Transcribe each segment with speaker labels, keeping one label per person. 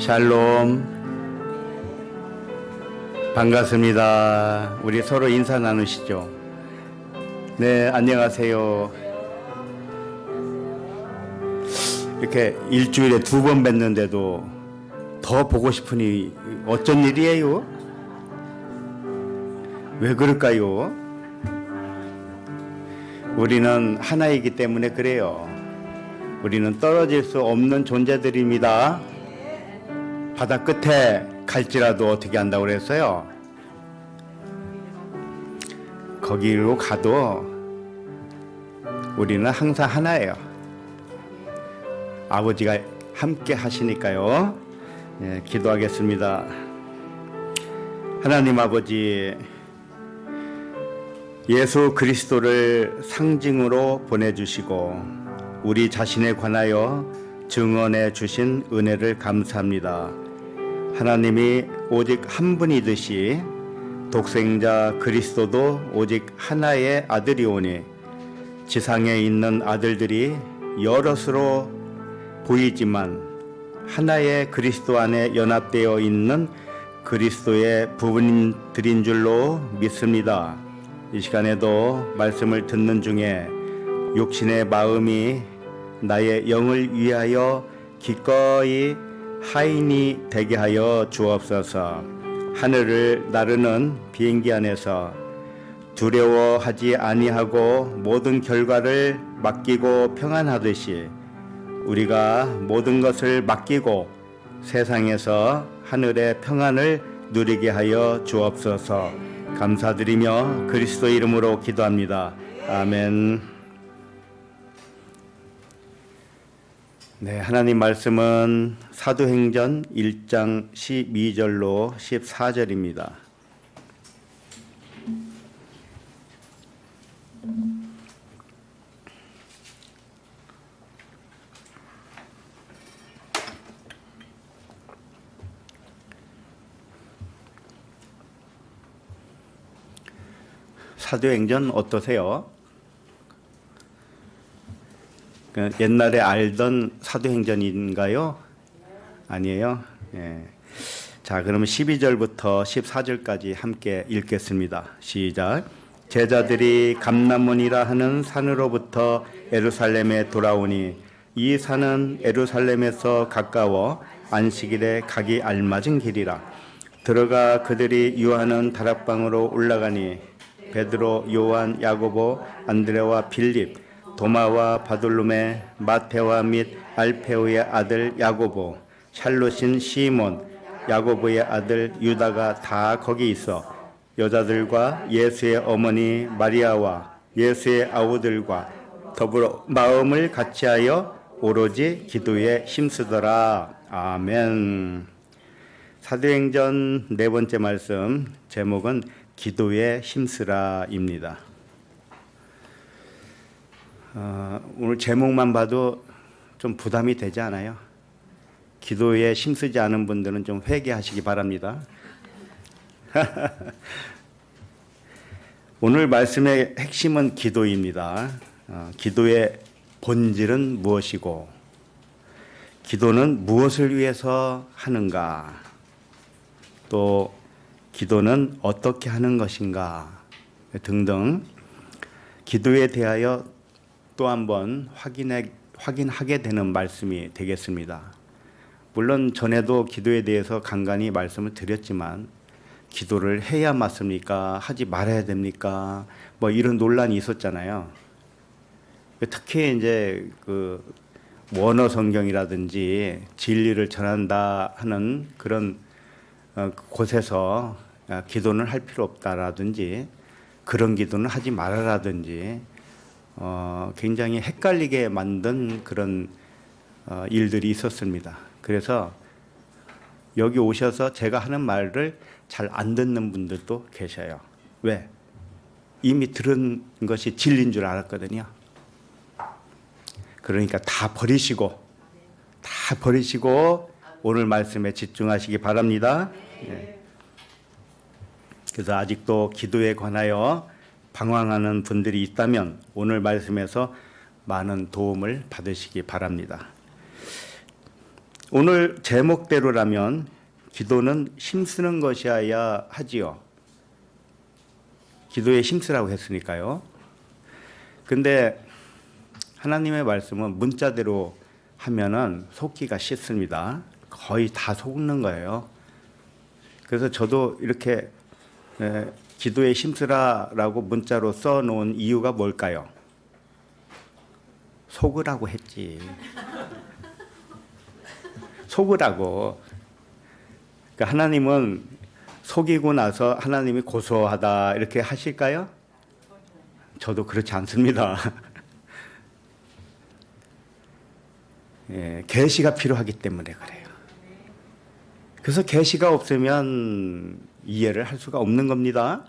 Speaker 1: 샬롬. 반갑습니다. 우리 서로 인사 나누시죠. 네, 안녕하세요. 이렇게 일주일에 2번 뵀는데도 더 보고 싶으니 어쩐 일이에요? 왜 그럴까요? 우리는 하나이기 때문에 그래요. 우리는 떨어질 수 없는 존재들입니다. 바다 끝에 갈지라도 어떻게 한다고 그랬어요? 거기로 가도 우리는 항상 하나예요. 아버지가 함께 하시니까요. 예, 기도하겠습니다. 하나님 아버지, 예수 그리스도를 상징으로 보내주시고 우리 자신에 관하여 증언해 주신 은혜를 감사합니다. 하나님이 오직 한 분이듯이 독생자 그리스도도 오직 하나의 아들이오니 지상에 있는 아들들이 여럿으로 보이지만 하나의 그리스도 안에 연합되어 있는 그리스도의 부분들인 줄로 믿습니다. 이 시간에도 말씀을 듣는 중에 육신의 마음이 나의 영을 위하여 기꺼이 하인이 되게 하여 주옵소서. 하늘을 나르는 비행기 안에서 두려워하지 아니하고 모든 결과를 맡기고 평안하듯이 우리가 모든 것을 맡기고 세상에서 하늘의 평안을 누리게 하여 주옵소서. 감사드리며 그리스도 이름으로 기도합니다. 아멘. 네, 하나님 말씀은 사도행전 1장 12절로 14절입니다. 사도행전 어떠세요? 옛날에 알던 사도행전인가요? 아니에요? 예. 자, 그러면 12절부터 14절까지 함께 읽겠습니다. 시작. 제자들이 감람문이라 하는 산으로부터 예루살렘에 돌아오니 이 산은 예루살렘에서 가까워 안식일에 가기 알맞은 길이라. 들어가 그들이 유하는 다락방으로 올라가니 베드로, 요한, 야고보, 안드레와 빌립, 도마와 바돌로메, 마테와 및 알페오의 아들 야고보, 샬롯인 시몬, 야고보의 아들 유다가 다 거기 있어 여자들과 예수의 어머니 마리아와 예수의 아우들과 더불어 마음을 같이하여 오로지 기도에 힘쓰더라. 아멘. 사도행전 네 번째 말씀 제목은 기도에 힘쓰라입니다. 오늘 제목만 봐도 좀 부담이 되지 않아요? 기도에 힘쓰지 않은 분들은 좀 회개하시기 바랍니다. 오늘 말씀의 핵심은 기도입니다. 기도의 본질은 무엇이고 기도는 무엇을 위해서 하는가, 또 기도는 어떻게 하는 것인가 등등 기도에 대하여 또 한번 확인하게 되는 말씀이 되겠습니다. 물론 전에도 기도에 대해서 간간히 말씀을 드렸지만 기도를 해야 맞습니까? 하지 말아야 됩니까? 뭐 이런 논란이 있었잖아요. 특히 이제 그 원어 성경이라든지 진리를 전한다 하는 그런 곳에서 기도는 할 필요 없다라든지 그런 기도는 하지 말아라든지 굉장히 헷갈리게 만든 그런 일들이 있었습니다. 그래서 여기 오셔서 제가 하는 말을 잘 안 듣는 분들도 계셔요. 왜? 이미 들은 것이 진리인 줄 알았거든요. 그러니까 다 버리시고 오늘 말씀에 집중하시기 바랍니다. 네. 그래서 아직도 기도에 관하여 방황하는 분들이 있다면 오늘 말씀에서 많은 도움을 받으시기 바랍니다. 오늘 제목대로라면 기도는 힘쓰는 것이어야 하지요. 기도에 힘쓰라고 했으니까요. 근데 하나님의 말씀은 문자대로 하면은 속기가 쉽습니다. 거의 다 속는 거예요. 그래서 저도 이렇게 기도에 힘쓰라라고 문자로 써놓은 이유가 뭘까요? 속으라고 했지. 속으라고. 그러니까 하나님은 속이고 나서 하나님이 고소하다 이렇게 하실까요? 저도 그렇지 않습니다. 예, 계시가 필요하기 때문에 그래요. 그래서 계시가 없으면 이해를 할 수가 없는 겁니다.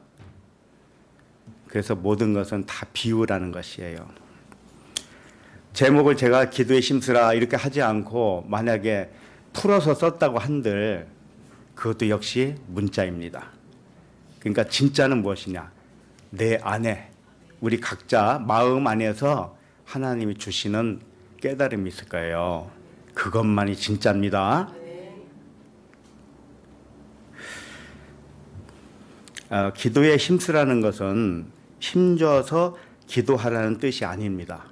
Speaker 1: 그래서 모든 것은 다 비유라는 것이에요. 제목을 제가 기도에 힘쓰라 이렇게 하지 않고 만약에 풀어서 썼다고 한들 그것도 역시 문자입니다. 그러니까 진짜는 무엇이냐? 내 안에 우리 각자 마음 안에서 하나님이 주시는 깨달음이 있을 거예요. 그것만이 진짜입니다. 기도에 힘쓰라는 것은 힘줘서 기도하라는 뜻이 아닙니다.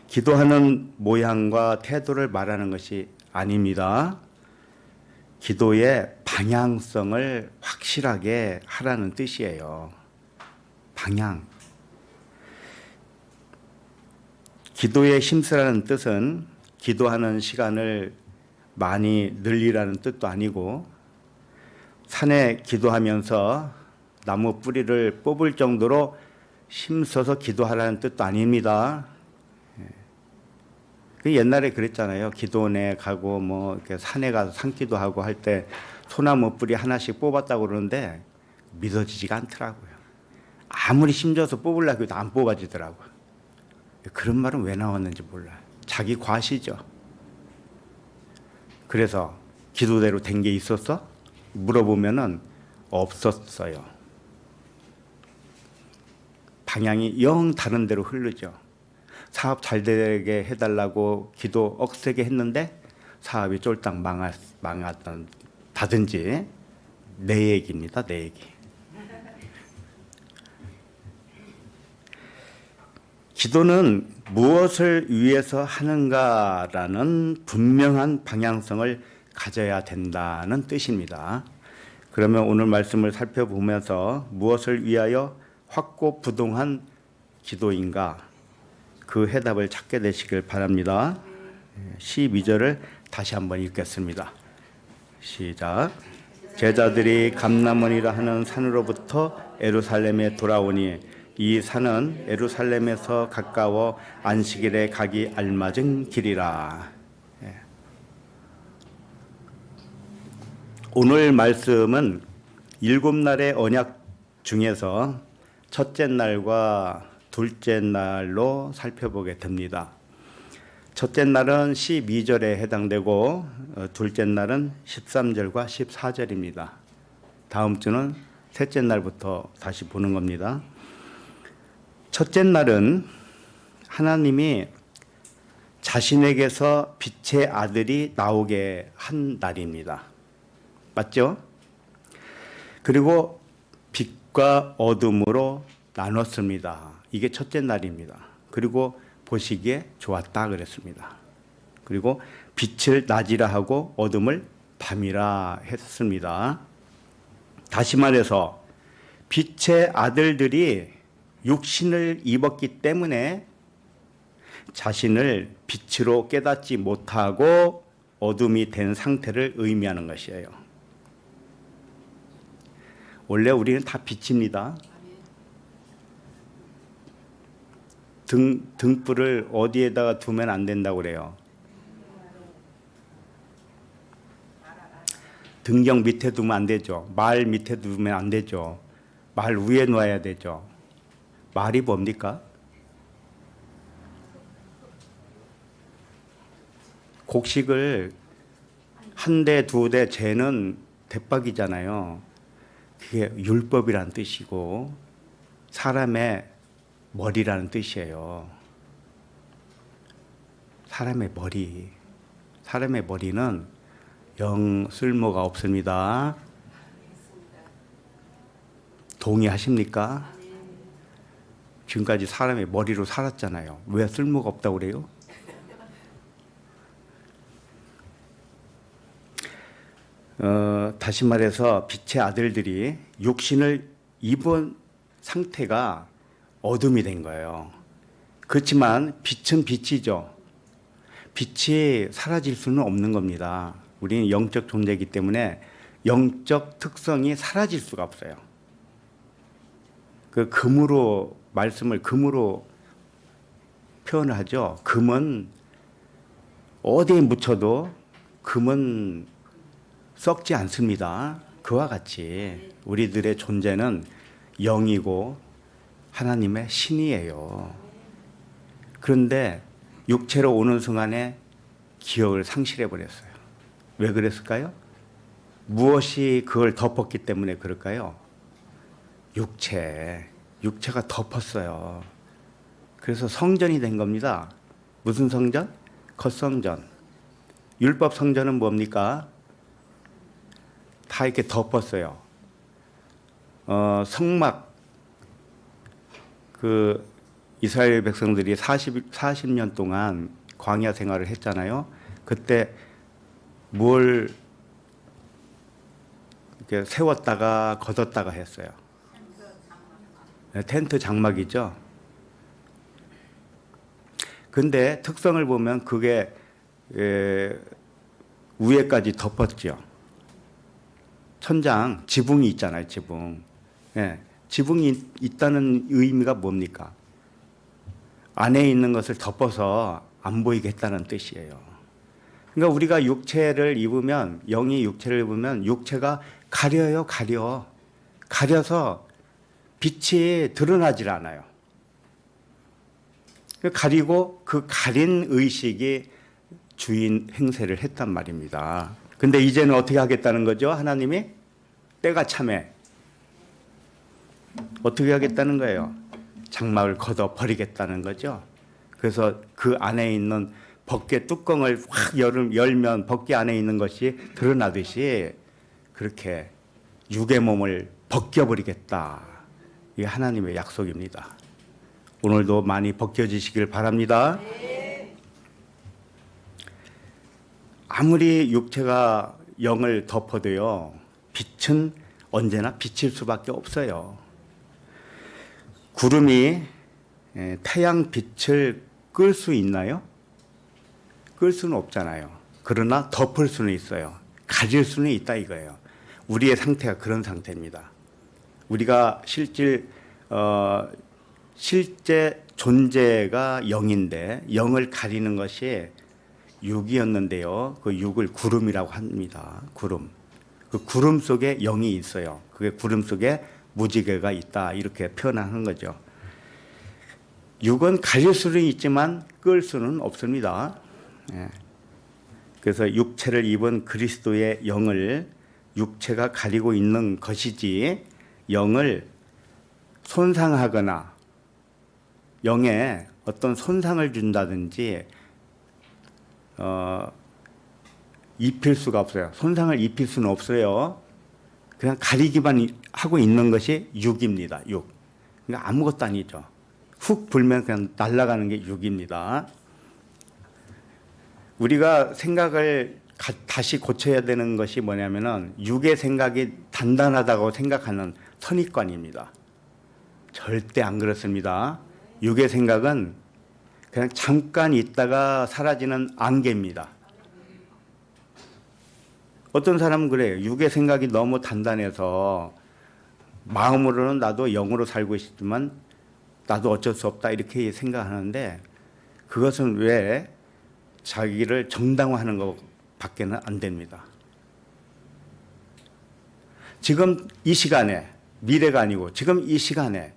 Speaker 1: 기도하는 모양과 태도를 말하는 것이 아닙니다. 기도의 방향성을 확실하게 하라는 뜻이에요. 방향. 기도에 힘쓰라는 뜻은 기도하는 시간을 많이 늘리라는 뜻도 아니고 산에 기도하면서 나무 뿌리를 뽑을 정도로 힘써서 기도하라는 뜻도 아닙니다. 그 옛날에 그랬잖아요. 기도원에 가고 뭐 이렇게 산에 가서 산기도 하고 할 때 소나무 뿌리 하나씩 뽑았다고 그러는데 믿어지지가 않더라고요. 아무리 힘줘서 뽑으려고 해도 안 뽑아지더라고요. 그런 말은 왜 나왔는지 몰라요. 자기 과시죠. 그래서 기도대로 된 게 있었어? 물어보면은 없었어요. 방향이 영 다른 데로 흐르죠. 사업 잘 되게 해달라고 기도 억세게 했는데 사업이 쫄딱 망했다든지 내 얘기입니다. 내 얘기. 기도는 무엇을 위해서 하는가라는 분명한 방향성을 가져야 된다는 뜻입니다. 그러면 오늘 말씀을 살펴보면서 무엇을 위하여 확고부동한 기도인가 그 해답을 찾게 되시길 바랍니다. 12절을 다시 한번 읽겠습니다. 시작. 제자들이 감람원이라 하는 산으로부터 예루살렘에 돌아오니 이 산은 예루살렘에서 가까워 안식일에 가기 알맞은 길이라. 오늘 말씀은 7날의 언약 중에서 첫째 날과 둘째 날로 살펴보게 됩니다. 첫째 날은 12절에 해당되고 둘째 날은 13절과 14절입니다. 다음 주는 셋째 날부터 다시 보는 겁니다. 첫째 날은 하나님이 자신에게서 빛의 아들이 나오게 한 날입니다. 맞죠? 그리고 빛과 어둠으로 나눴습니다. 이게 첫째 날입니다. 그리고 보시기에 좋았다 그랬습니다. 그리고 빛을 낮이라 하고 어둠을 밤이라 했습니다. 다시 말해서 빛의 아들들이 육신을 입었기 때문에 자신을 빛으로 깨닫지 못하고 어둠이 된 상태를 의미하는 것이에요. 원래 우리는 다 빛입니다. 등불을 어디에다가 두면 안 된다고 그래요? 등경 밑에 두면 안 되죠. 말 밑에 두면 안 되죠. 말 위에 놓아야 되죠. 말이 뭡니까? 곡식을 한 대, 두 대 재는 대박이잖아요. 그게 율법이란 뜻이고 사람의 머리라는 뜻이에요. 사람의 머리. 사람의 머리는 영 쓸모가 없습니다. 동의하십니까? 지금까지 사람의 머리로 살았잖아요. 왜 쓸모가 없다고 그래요? 다시 말해서 빛의 아들들이 육신을 입은 상태가 어둠이 된 거예요. 그렇지만 빛은 빛이죠. 빛이 사라질 수는 없는 겁니다. 우리는 영적 존재이기 때문에 영적 특성이 사라질 수가 없어요. 그 금으로 말씀을 금으로 표현을 하죠. 금은 어디에 묻혀도 금은 썩지 않습니다. 그와 같이 우리들의 존재는 영이고 하나님의 신이에요. 그런데 육체로 오는 순간에 기억을 상실해 버렸어요. 왜 그랬을까요? 무엇이 그걸 덮었기 때문에 그럴까요? 육체가 덮었어요. 그래서 성전이 된 겁니다. 무슨 성전? 겉성전. 율법 성전은 뭡니까? 다 이렇게 덮었어요. 성막, 그 이스라엘 백성들이 40년 동안 광야 생활을 했잖아요. 그때 뭘 이렇게 세웠다가 걷었다가 했어요. 텐트 장막이죠. 근데 특성을 보면 그게 위에까지 덮었죠. 천장, 지붕이 있잖아요, 지붕. 지붕이 있다는 의미가 뭡니까? 안에 있는 것을 덮어서 안 보이게 했다는 뜻이에요. 그러니까 우리가 육체를 입으면, 영이 육체를 입으면 육체가 가려요, 가려서 빛이 드러나질 않아요. 가리고 그 가린 의식이 주인 행세를 했단 말입니다. 근데 이제는 어떻게 하겠다는 거죠? 하나님이 때가 참해. 어떻게 하겠다는 거예요? 장막을 걷어 버리겠다는 거죠. 그래서 그 안에 있는 벗개 뚜껑을 확 열면 벗개 안에 있는 것이 드러나듯이 그렇게 육의 몸을 벗겨버리겠다. 이게 하나님의 약속입니다. 오늘도 많이 벗겨지시길 바랍니다. 아무리 육체가 영을 덮어도요, 빛은 언제나 비칠 수밖에 없어요. 구름이 태양 빛을 끌 수 있나요? 끌 수는 없잖아요. 그러나 덮을 수는 있어요. 가질 수는 있다 이거예요. 우리의 상태가 그런 상태입니다. 우리가 실제 존재가 영인데 영을 가리는 것이 육이었는데요. 그 육을 구름이라고 합니다. 구름. 그 구름 속에 영이 있어요. 그게 구름 속에 무지개가 있다. 이렇게 표현하는 거죠. 육은 가릴 수는 있지만 끌 수는 없습니다. 그래서 육체를 입은 그리스도의 영을 육체가 가리고 있는 것이지 영을 손상하거나 영에 어떤 손상을 준다든지 입힐 수가 없어요. 손상을 입힐 수는 없어요. 그냥 가리기만 하고 있는 것이 육입니다. 육. 그러니까 아무것도 아니죠. 훅 불면 그냥 날아가는 게 육입니다. 우리가 생각을 다시 고쳐야 되는 것이 뭐냐면은 육의 생각이 단단하다고 생각하는 선입관입니다. 절대 안 그렇습니다. 육의 생각은 그냥 잠깐 있다가 사라지는 안개입니다. 어떤 사람은 그래요. 육의 생각이 너무 단단해서 마음으로는 나도 영으로 살고 있지만 나도 어쩔 수 없다 이렇게 생각하는데 그것은 왜 자기를 정당화하는 것밖에는 안 됩니다. 지금 이 시간에 미래가 아니고 지금 이 시간에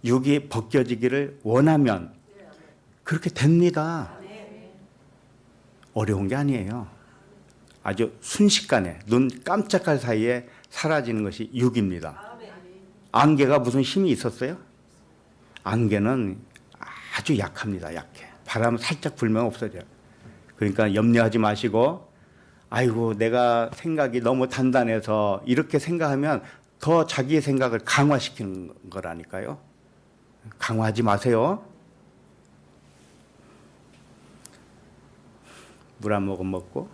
Speaker 1: 육이 벗겨지기를 원하면 그렇게 됩니다. 어려운 게 아니에요. 아주 순식간에 눈 깜짝할 사이에 사라지는 것이 육입니다. 안개가 무슨 힘이 있었어요? 안개는 아주 약합니다. 약해. 바람 살짝 불면 없어져요. 그러니까 염려하지 마시고, 아이고 내가 생각이 너무 단단해서 이렇게 생각하면 더 자기의 생각을 강화시키는 거라니까요. 강화하지 마세요. 물 한 모금 먹고.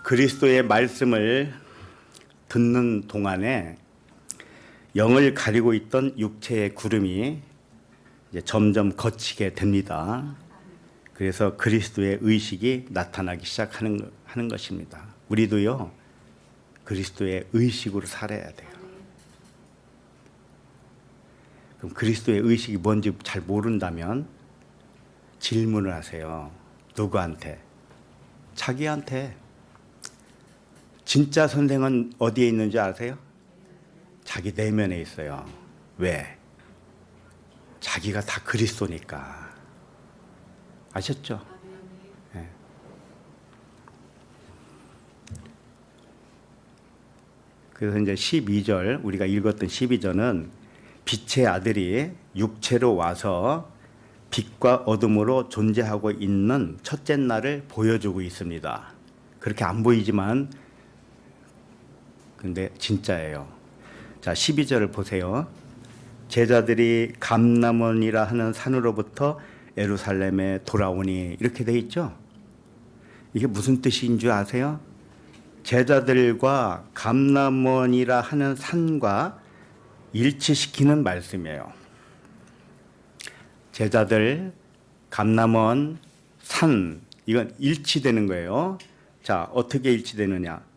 Speaker 1: 그리스도의 말씀을 듣는 동안에 영을 가리고 있던 육체의 구름이 이제 점점 걷히게 됩니다. 그래서 그리스도의 의식이 나타나기 하는 것입니다. 우리도요, 그리스도의 의식으로 살아야 돼요. 그럼 그리스도의 의식이 뭔지 잘 모른다면 질문을 하세요. 누구한테? 자기한테. 진짜 선생은 어디에 있는지 아세요? 자기 내면에 있어요. 왜? 자기가 다 그리스도니까. 아셨죠? 네. 그래서 이제 12절, 우리가 읽었던 12절은 빛의 아들이 육체로 와서 빛과 어둠으로 존재하고 있는 첫째 날을 보여주고 있습니다. 그렇게 안 보이지만 근데 진짜예요. 자, 12절을 보세요. 제자들이 감람원이라 하는 산으로부터 예루살렘에 돌아오니, 이렇게 돼 있죠. 이게 무슨 뜻인 줄 아세요? 제자들과 감람원이라 하는 산과 일치시키는 말씀이에요. 제자들, 감람원, 산, 이건 일치되는 거예요. 자, 어떻게 일치되느냐?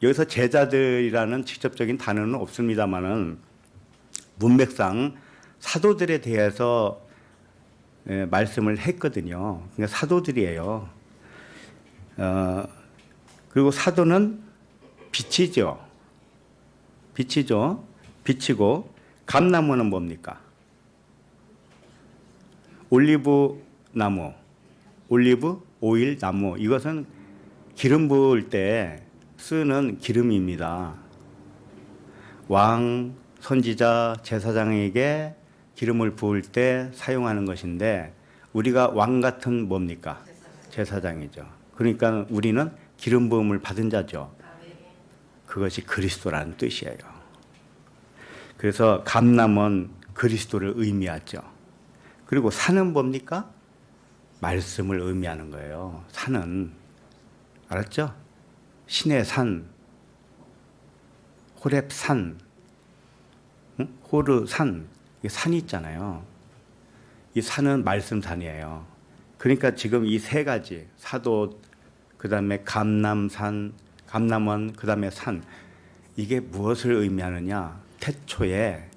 Speaker 1: 여기서 제자들이라는 직접적인 단어는 없습니다만은 문맥상 사도들에 대해서 말씀을 했거든요. 그러니까 사도들이에요. 그리고 사도는 빛이죠. 빛이죠. 빛이고, 감나무는 뭡니까? 올리브 나무, 올리브 오일 나무. 이것은 기름 부을 때 쓰는 기름입니다. 왕, 선지자, 제사장에게 기름을 부을 때 사용하는 것인데, 우리가 왕 같은 뭡니까? 제사장이죠. 그러니까 우리는 기름 부음을 받은 자죠. 그것이 그리스도라는 뜻이에요. 그래서 감람은 그리스도를 의미하죠. 그리고 산은 뭡니까? 말씀을 의미하는 거예요. 산은. 알았죠? 신의 산, 호렙산, 호르산, 산이 있잖아요. 이 산은 말씀산이에요. 그러니까 지금 이 세 가지, 사도, 그 다음에 감람산, 감람원, 그 다음에 산, 이게 무엇을 의미하느냐? 태초에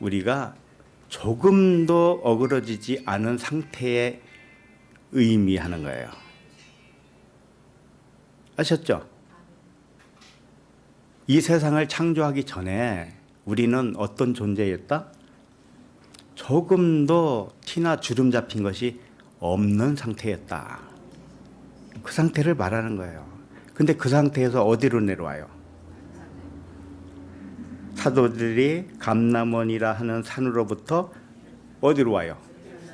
Speaker 1: 우리가 조금도 어그러지지 않은 상태에 의미하는 거예요. 아셨죠? 이 세상을 창조하기 전에 우리는 어떤 존재였다? 조금도 티나 주름 잡힌 것이 없는 상태였다. 그 상태를 말하는 거예요. 근데 그 상태에서 어디로 내려와요? 사도들이 감람원이라 하는 산으로부터 어디로 와요?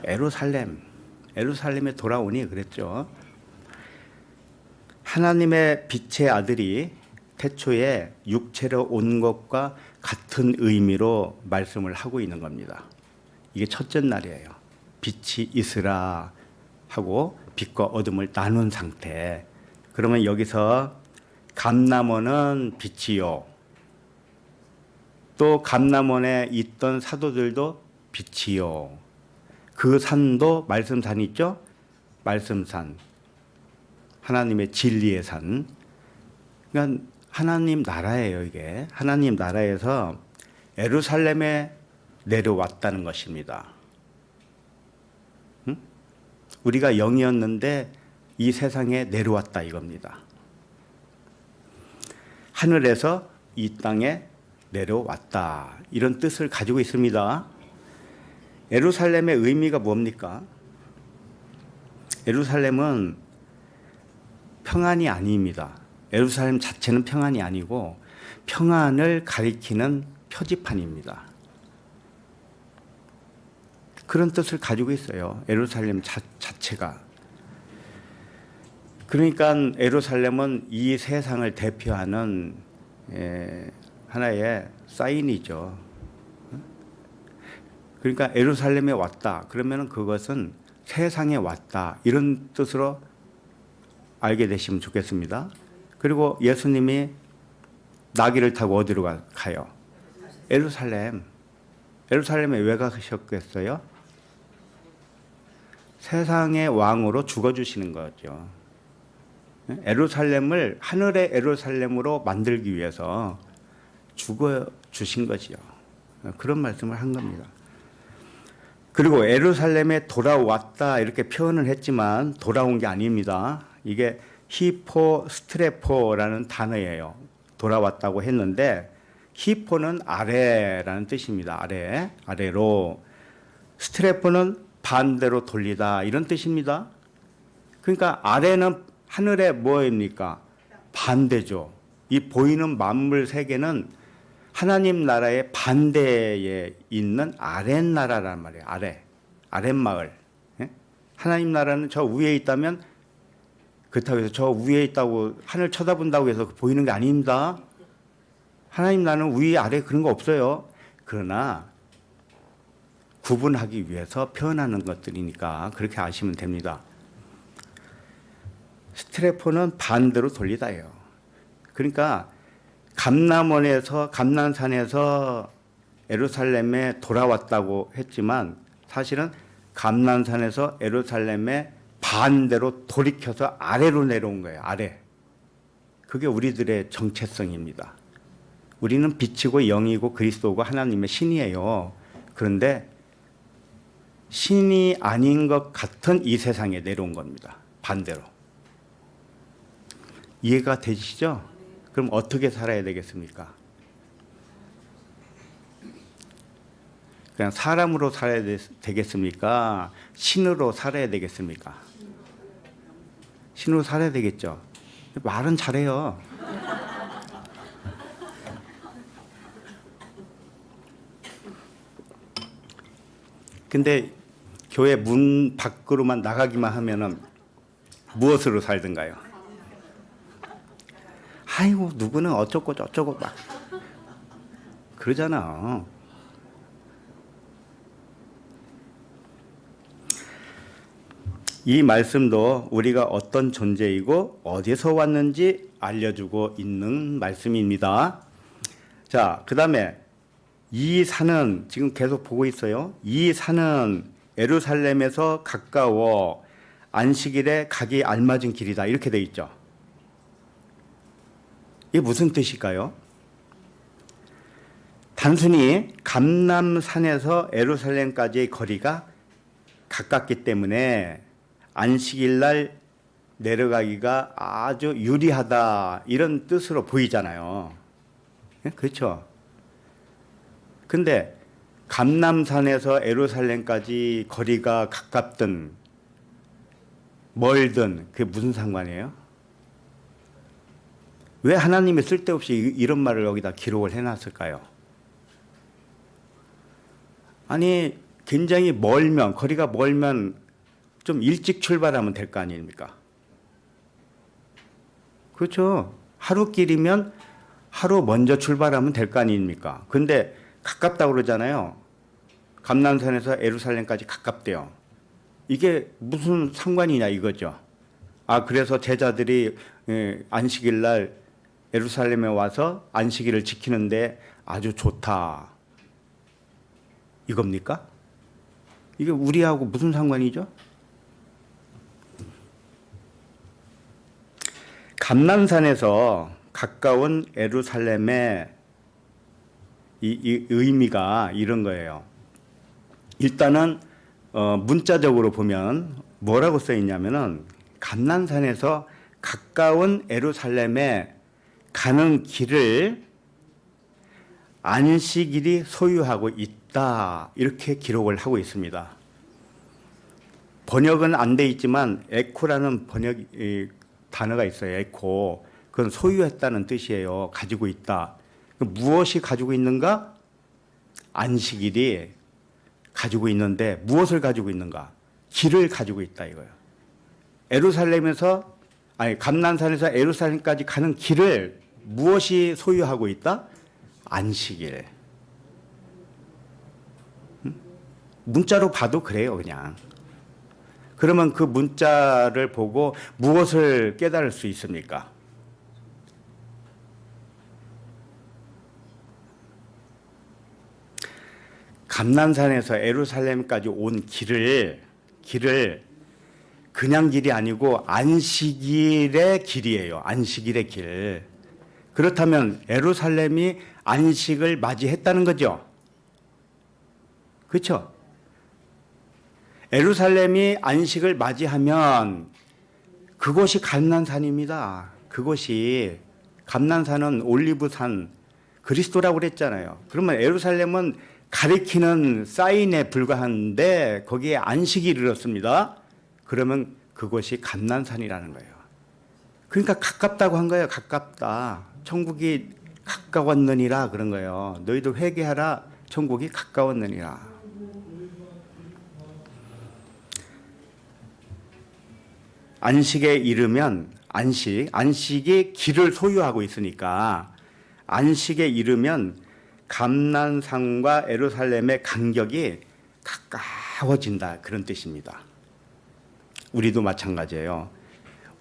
Speaker 1: 에루살렘에 돌아오니 그랬죠. 하나님의 빛의 아들이 태초에 육체로 온 것과 같은 의미로 말씀을 하고 있는 겁니다. 이게 첫째 날이에요. 빛이 있으라 하고 빛과 어둠을 나눈 상태. 그러면 여기서 감람원은 빛이요. 또 감람원에 있던 사도들도 빛이요. 그 산도 말씀산이 있죠? 말씀산. 하나님의 진리의 산. 그러니까 하나님 나라예요, 이게. 하나님 나라에서 예루살렘에 내려왔다는 것입니다. 응? 우리가 영이었는데 이 세상에 내려왔다 이겁니다. 하늘에서 이 땅에 내려왔다. 이런 뜻을 가지고 있습니다. 예루살렘의 의미가 뭡니까? 예루살렘은 평안이 아닙니다. 예루살렘 자체는 평안이 아니고 평안을 가리키는 표지판입니다. 그런 뜻을 가지고 있어요. 예루살렘 자체가. 그러니까 예루살렘은 이 세상을 대표하는 하나의 사인이죠. 그러니까 예루살렘에 왔다. 그러면 그것은 세상에 왔다. 이런 뜻으로 알게 되시면 좋겠습니다. 그리고 예수님이 나귀를 타고 어디로 가요? 예루살렘. 예루살렘에 왜 가셨겠어요? 세상의 왕으로 죽어주시는 거죠. 예루살렘을 하늘의 예루살렘으로 만들기 위해서 죽어주신 거지요. 그런 말씀을 한 겁니다. 그리고 예루살렘에 돌아왔다 이렇게 표현을 했지만 돌아온 게 아닙니다. 이게 히포스트레포라는 단어예요. 돌아왔다고 했는데 히포는 아래라는 뜻입니다. 아래로. 스트레포는 반대로 돌리다 이런 뜻입니다. 그러니까 아래는 하늘의 뭐입니까? 반대죠. 이 보이는 만물 세계는 하나님 나라의 반대에 있는 아랫나라란 말이에요. 아랫마을. 하나님 나라는 저 위에 있다면 그렇다고 해서 저 위에 있다고 하늘 쳐다본다고 해서 보이는 게 아닙니다. 하나님 나라는 위 아래 그런 거 없어요. 그러나 구분하기 위해서 표현하는 것들이니까 그렇게 아시면 됩니다. 스트레포는 반대로 돌리다예요. 그러니까 감난산에서 예루살렘에 돌아왔다고 했지만 사실은 감난산에서 예루살렘에 반대로 돌이켜서 아래로 내려온 거예요. 아래. 그게 우리들의 정체성입니다. 우리는 빛이고 영이고 그리스도고 하나님의 신이에요. 그런데 신이 아닌 것 같은 이 세상에 내려온 겁니다. 반대로. 이해가 되시죠? 그럼 어떻게 살아야 되겠습니까? 그냥 사람으로 살아야 되겠습니까? 신으로 살아야 되겠습니까? 신으로 살아야 되겠죠. 말은 잘해요. 근데 교회 문 밖으로만 나가기만 하면은 무엇으로 살든가요? 아이고 누구는 어쩌고 저쩌고 막 그러잖아. 이 말씀도 우리가 어떤 존재이고 어디서 왔는지 알려주고 있는 말씀입니다. 자, 그 다음에 이 산은 지금 계속 보고 있어요. 이 산은 예루살렘에서 가까워 안식일에 가기 알맞은 길이다. 이렇게 돼 있죠. 이게 무슨 뜻일까요? 단순히 감람산에서 예루살렘까지의 거리가 가깝기 때문에 안식일 날 내려가기가 아주 유리하다 이런 뜻으로 보이잖아요. 그렇죠? 근데 감람산에서 예루살렘까지 거리가 가깝든 멀든 그게 무슨 상관이에요? 왜 하나님이 쓸데없이 이런 말을 여기다 기록을 해놨을까요? 아니 굉장히 멀면 거리가 멀면 좀 일찍 출발하면 될 거 아닙니까? 그렇죠. 하루 길이면 하루 먼저 출발하면 될 거 아닙니까? 근데 가깝다고 그러잖아요. 감람산에서 예루살렘까지 가깝대요. 이게 무슨 상관이냐 이거죠. 아 그래서 제자들이 안식일 날 예루살렘에 와서 안식일을 지키는데 아주 좋다. 이겁니까? 이게 우리하고 무슨 상관이죠? 감람산에서 가까운 예루살렘의 이 의미가 이런 거예요. 일단은 문자적으로 보면 뭐라고 써 있냐면은 감람산에서 가까운 예루살렘에 가는 길을 안식일이 소유하고 있다 이렇게 기록을 하고 있습니다. 번역은 안 돼 있지만 에코라는 번역 단어가 있어요. 에코. 그건 소유했다는 뜻이에요. 가지고 있다. 무엇이 가지고 있는가? 안식일이 가지고 있는데 무엇을 가지고 있는가? 길을 가지고 있다 이거예요. 감난산에서 예루살렘까지 가는 길을 무엇이 소유하고 있다? 안식일. 문자로 봐도 그래요, 그냥. 그러면 그 문자를 보고 무엇을 깨달을 수 있습니까? 감난산에서 예루살렘까지 온 길을 그냥 길이 아니고 안식일의 길이에요. 안식일의 길. 그렇다면 예루살렘이 안식을 맞이했다는 거죠. 그렇죠? 예루살렘이 안식을 맞이하면 그곳이 감난산입니다. 그곳이 감난산은 올리브산 그리스도라고 그랬잖아요. 그러면 예루살렘은 가리키는 사인에 불과한데 거기에 안식이 이르렀습니다. 그러면 그곳이 감난산이라는 거예요. 그러니까 가깝다고 한 거예요. 가깝다. 천국이 가까웠느니라 그런 거예요. 너희도 회개하라. 천국이 가까웠느니라. 안식에 이르면 안식이 길을 소유하고 있으니까 안식에 이르면 감난산과 예루살렘의 간격이 가까워진다 그런 뜻입니다. 우리도 마찬가지예요.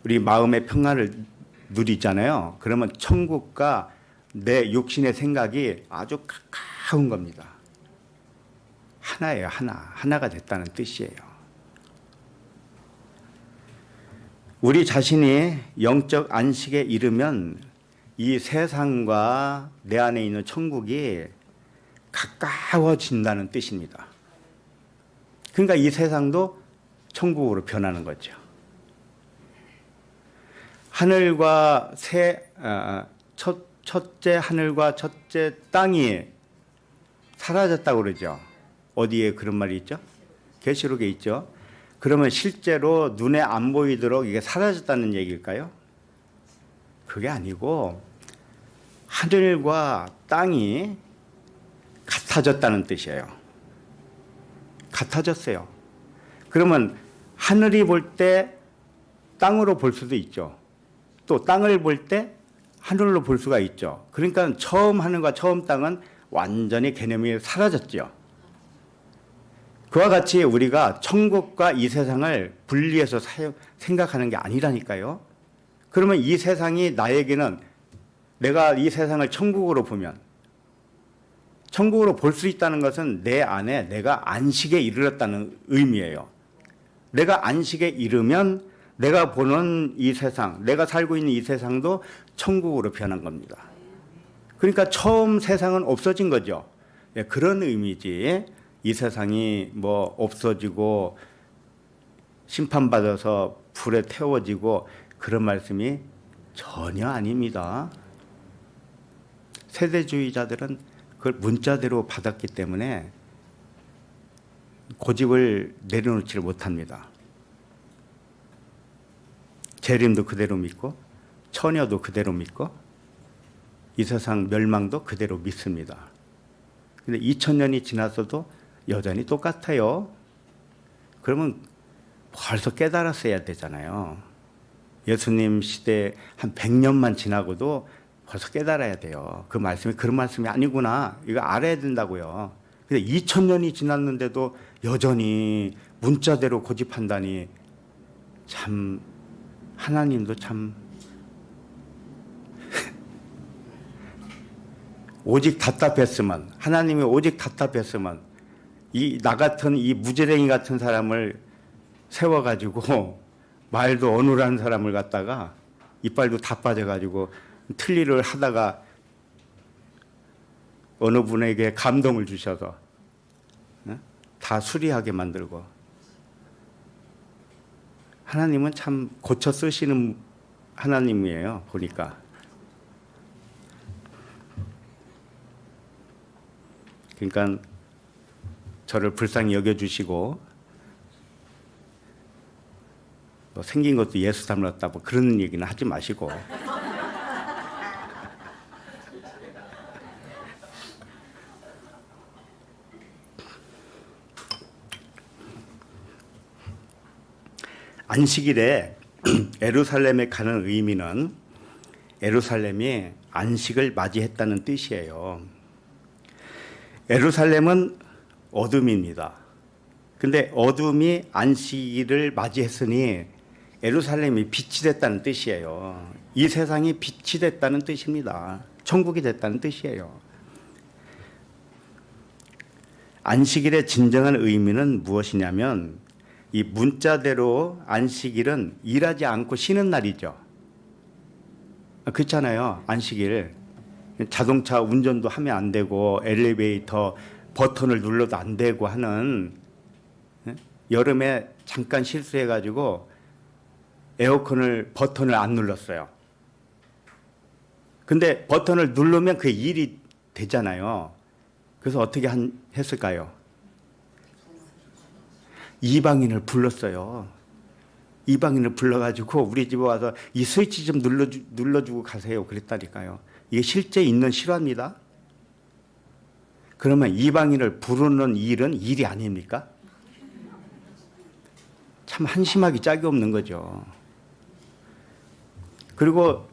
Speaker 1: 우리 마음의 평안을 누리잖아요. 그러면 천국과 내 육신의 생각이 아주 가까운 겁니다. 하나예요. 하나가 됐다는 뜻이에요. 우리 자신이 영적 안식에 이르면 이 세상과 내 안에 있는 천국이 가까워진다는 뜻입니다. 그러니까 이 세상도 천국으로 변하는 거죠. 하늘과 첫째 하늘과 첫째 땅이 사라졌다고 그러죠. 어디에 그런 말이 있죠? 계시록에 있죠. 그러면 실제로 눈에 안 보이도록 이게 사라졌다는 얘기일까요? 그게 아니고 하늘과 땅이 같아졌다는 뜻이에요. 같아졌어요. 그러면 하늘이 볼 때 땅으로 볼 수도 있죠. 또 땅을 볼 때 하늘로 볼 수가 있죠. 그러니까 처음 하늘과 처음 땅은 완전히 개념이 사라졌죠. 그와 같이 우리가 천국과 이 세상을 분리해서 생각하는 게 아니라니까요. 그러면 이 세상이 나에게는 내가 이 세상을 천국으로 보면 천국으로 볼 수 있다는 것은 내 안에 내가 안식에 이르렀다는 의미예요. 내가 안식에 이르면 내가 보는 이 세상, 내가 살고 있는 이 세상도 천국으로 변한 겁니다. 그러니까 처음 세상은 없어진 거죠. 네, 그런 의미지. 이 세상이 뭐 없어지고 심판받아서 불에 태워지고 그런 말씀이 전혀 아닙니다. 세대주의자들은 그걸 문자대로 받았기 때문에 고집을 내려놓지를 못합니다. 재림도 그대로 믿고 처녀도 그대로 믿고 이 세상 멸망도 그대로 믿습니다. 근데 2000년이 지났어도 여전히 똑같아요. 그러면 벌써 깨달았어야 되잖아요. 예수님 시대 한 100년만 지나고도 벌써 깨달아야 돼요. 그 말씀이 그런 말씀이 아니구나. 이거 알아야 된다고요. 근데 2000년이 지났는데도 여전히 문자대로 고집한다니 참 하나님도 참 오직 답답했으면 하나님이 오직 답답했으면 나 같은 이 무지랭이 같은 사람을 세워가지고 말도 어눌한 사람을 갖다가 이빨도 다 빠져가지고 틀니를 하다가 어느 분에게 감동을 주셔서 다 수리하게 만들고 하나님은 참 고쳐 쓰시는 하나님이에요. 보니까. 그러니까 저를 불쌍히 여겨주시고 생긴 것도 예수 닮았다 뭐 그런 얘기는 하지 마시고 안식일에 예루살렘에 가는 의미는 예루살렘이 안식을 맞이했다는 뜻이에요. 예루살렘은 어둠입니다. 근데 어둠이 안식일을 맞이했으니 예루살렘이 빛이 됐다는 뜻이에요. 이 세상이 빛이 됐다는 뜻입니다. 천국이 됐다는 뜻이에요. 안식일의 진정한 의미는 무엇이냐면 이 문자대로 안식일은 일하지 않고 쉬는 날이죠. 그렇잖아요. 안식일. 자동차 운전도 하면 안 되고 엘리베이터 버튼을 눌러도 안 되고 하는, 여름에 잠깐 실수해가지고 에어컨을 버튼을 안 눌렀어요. 근데 버튼을 누르면 그게 일이 되잖아요. 그래서 어떻게 했을까요? 이방인을 불렀어요. 이방인을 불러가지고 우리 집에 와서 이 스위치 좀 눌러주고 가세요. 그랬다니까요. 이게 실제 있는 실화입니다. 그러면 이방인을 부르는 일은 일이 아닙니까? 참 한심하기 짝이 없는 거죠. 그리고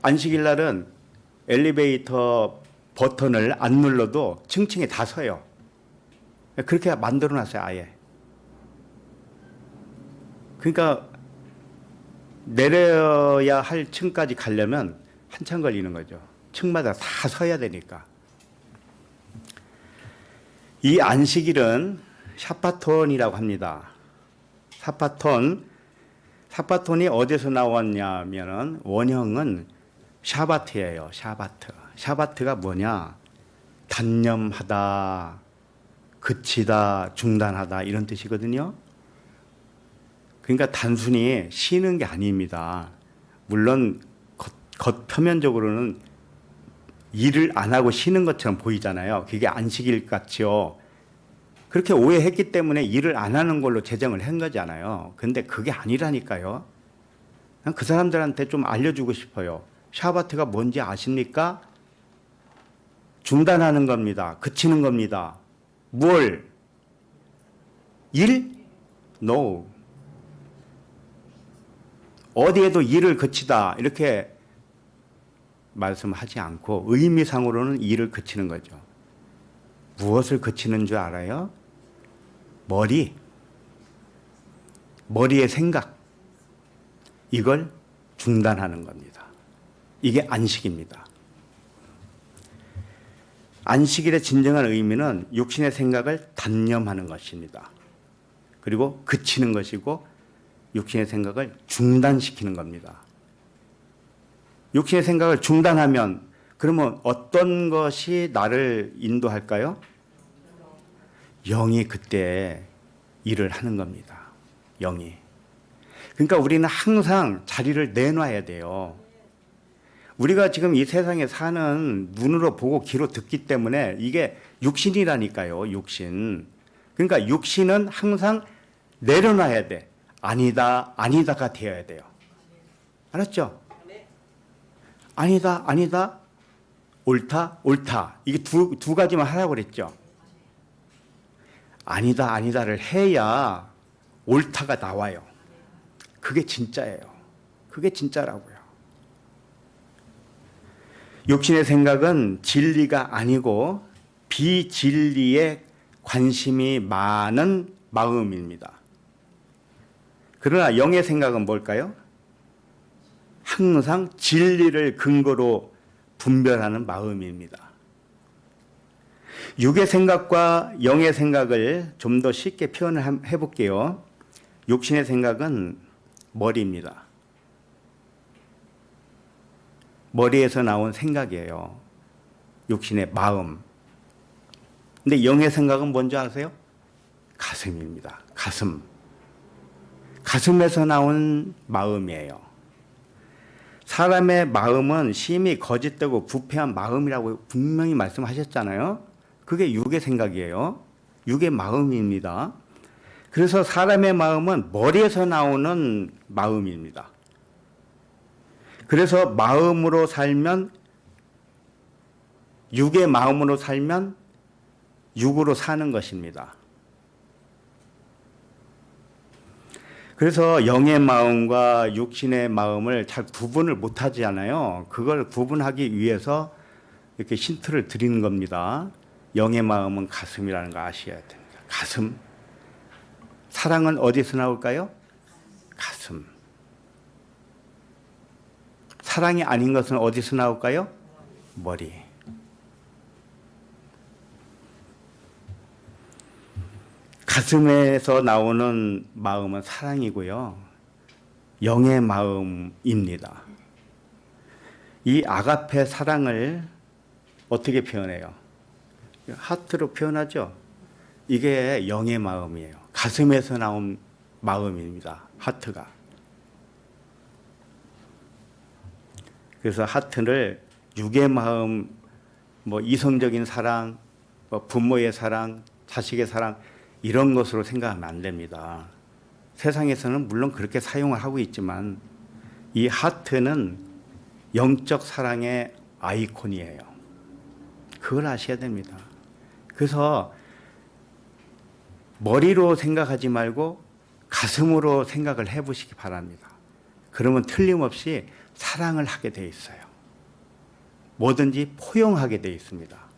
Speaker 1: 안식일 날은 엘리베이터 버튼을 안 눌러도 층층에 다 서요. 그렇게 만들어 놨어요, 아예. 그러니까 내려야 할 층까지 가려면 한참 걸리는 거죠. 층마다 다 서야 되니까. 이 안식일은 샤바톤이라고 합니다. 샤바톤이 어디서 나왔냐면은 원형은 샤바트예요. 샤바트가 뭐냐? 단념하다, 그치다, 중단하다 이런 뜻이거든요. 그러니까 단순히 쉬는 게 아닙니다. 물론 겉표면적으로는 일을 안 하고 쉬는 것처럼 보이잖아요. 그게 안식일 같죠. 그렇게 오해했기 때문에 일을 안 하는 걸로 제정을 한 거잖아요. 근데 그게 아니라니까요. 그 사람들한테 좀 알려주고 싶어요. 샤바트가 뭔지 아십니까? 중단하는 겁니다. 그치는 겁니다. 뭘? 일? No. 어디에도 일을 그치다 이렇게 말씀하지 않고 의미상으로는 일을 그치는 거죠. 무엇을 그치는 줄 알아요? 머리의 생각. 이걸 중단하는 겁니다. 이게 안식입니다. 안식일의 진정한 의미는 육신의 생각을 단념하는 것입니다. 그리고 그치는 것이고 육신의 생각을 중단시키는 겁니다. 육신의 생각을 중단하면 그러면 어떤 것이 나를 인도할까요? 영이 그때 일을 하는 겁니다. 영이. 그러니까 우리는 항상 자리를 내놔야 돼요. 우리가 지금 이 세상에 사는 눈으로 보고 귀로 듣기 때문에 이게 육신이라니까요. 육신. 그러니까 육신은 항상 내려놔야 돼. 아니다가 되어야 돼요. 알았죠? 아니다. 옳다. 이게 두 가지만 하라고 그랬죠. 아니다를 해야 옳다가 나와요. 그게 진짜예요. 그게 진짜라고요. 육신의 생각은 진리가 아니고 비진리에 관심이 많은 마음입니다. 그러나 영의 생각은 뭘까요? 항상 진리를 근거로 분별하는 마음입니다. 육의 생각과 영의 생각을 좀 더 쉽게 표현을 해볼게요. 육신의 생각은 머리입니다. 머리에서 나온 생각이에요. 육신의 마음. 근데 영의 생각은 뭔지 아세요? 가슴입니다. 가슴에서 나온 마음이에요. 사람의 마음은 심히 거짓되고 부패한 마음이라고 분명히 말씀하셨잖아요. 그게 육의 생각이에요. 육의 마음입니다. 그래서 사람의 마음은 머리에서 나오는 마음입니다. 그래서 마음으로 살면, 육의 마음으로 살면 육으로 사는 것입니다. 그래서 영의 마음과 육신의 마음을 잘 구분을 못하지 않아요. 그걸 구분하기 위해서 이렇게 힌트를 드리는 겁니다. 영의 마음은 가슴이라는 거 아셔야 됩니다. 가슴. 사랑은 어디서 나올까요? 가슴. 사랑이 아닌 것은 어디서 나올까요? 머리. 가슴에서 나오는 마음은 사랑이고요. 영의 마음입니다. 이 아가페 사랑을 어떻게 표현해요? 하트로 표현하죠. 이게 영의 마음이에요. 가슴에서 나온 마음입니다. 하트가. 그래서 하트를 육의 마음, 뭐 이성적인 사랑, 뭐 부모의 사랑, 자식의 사랑 이런 것으로 생각하면 안 됩니다. 세상에서는 물론 그렇게 사용을 하고 있지만 이 하트는 영적 사랑의 아이콘이에요. 그걸 아셔야 됩니다. 그래서 머리로 생각하지 말고 가슴으로 생각을 해보시기 바랍니다. 그러면 틀림없이 사랑을 하게 돼 있어요. 뭐든지 포용하게 돼 있습니다.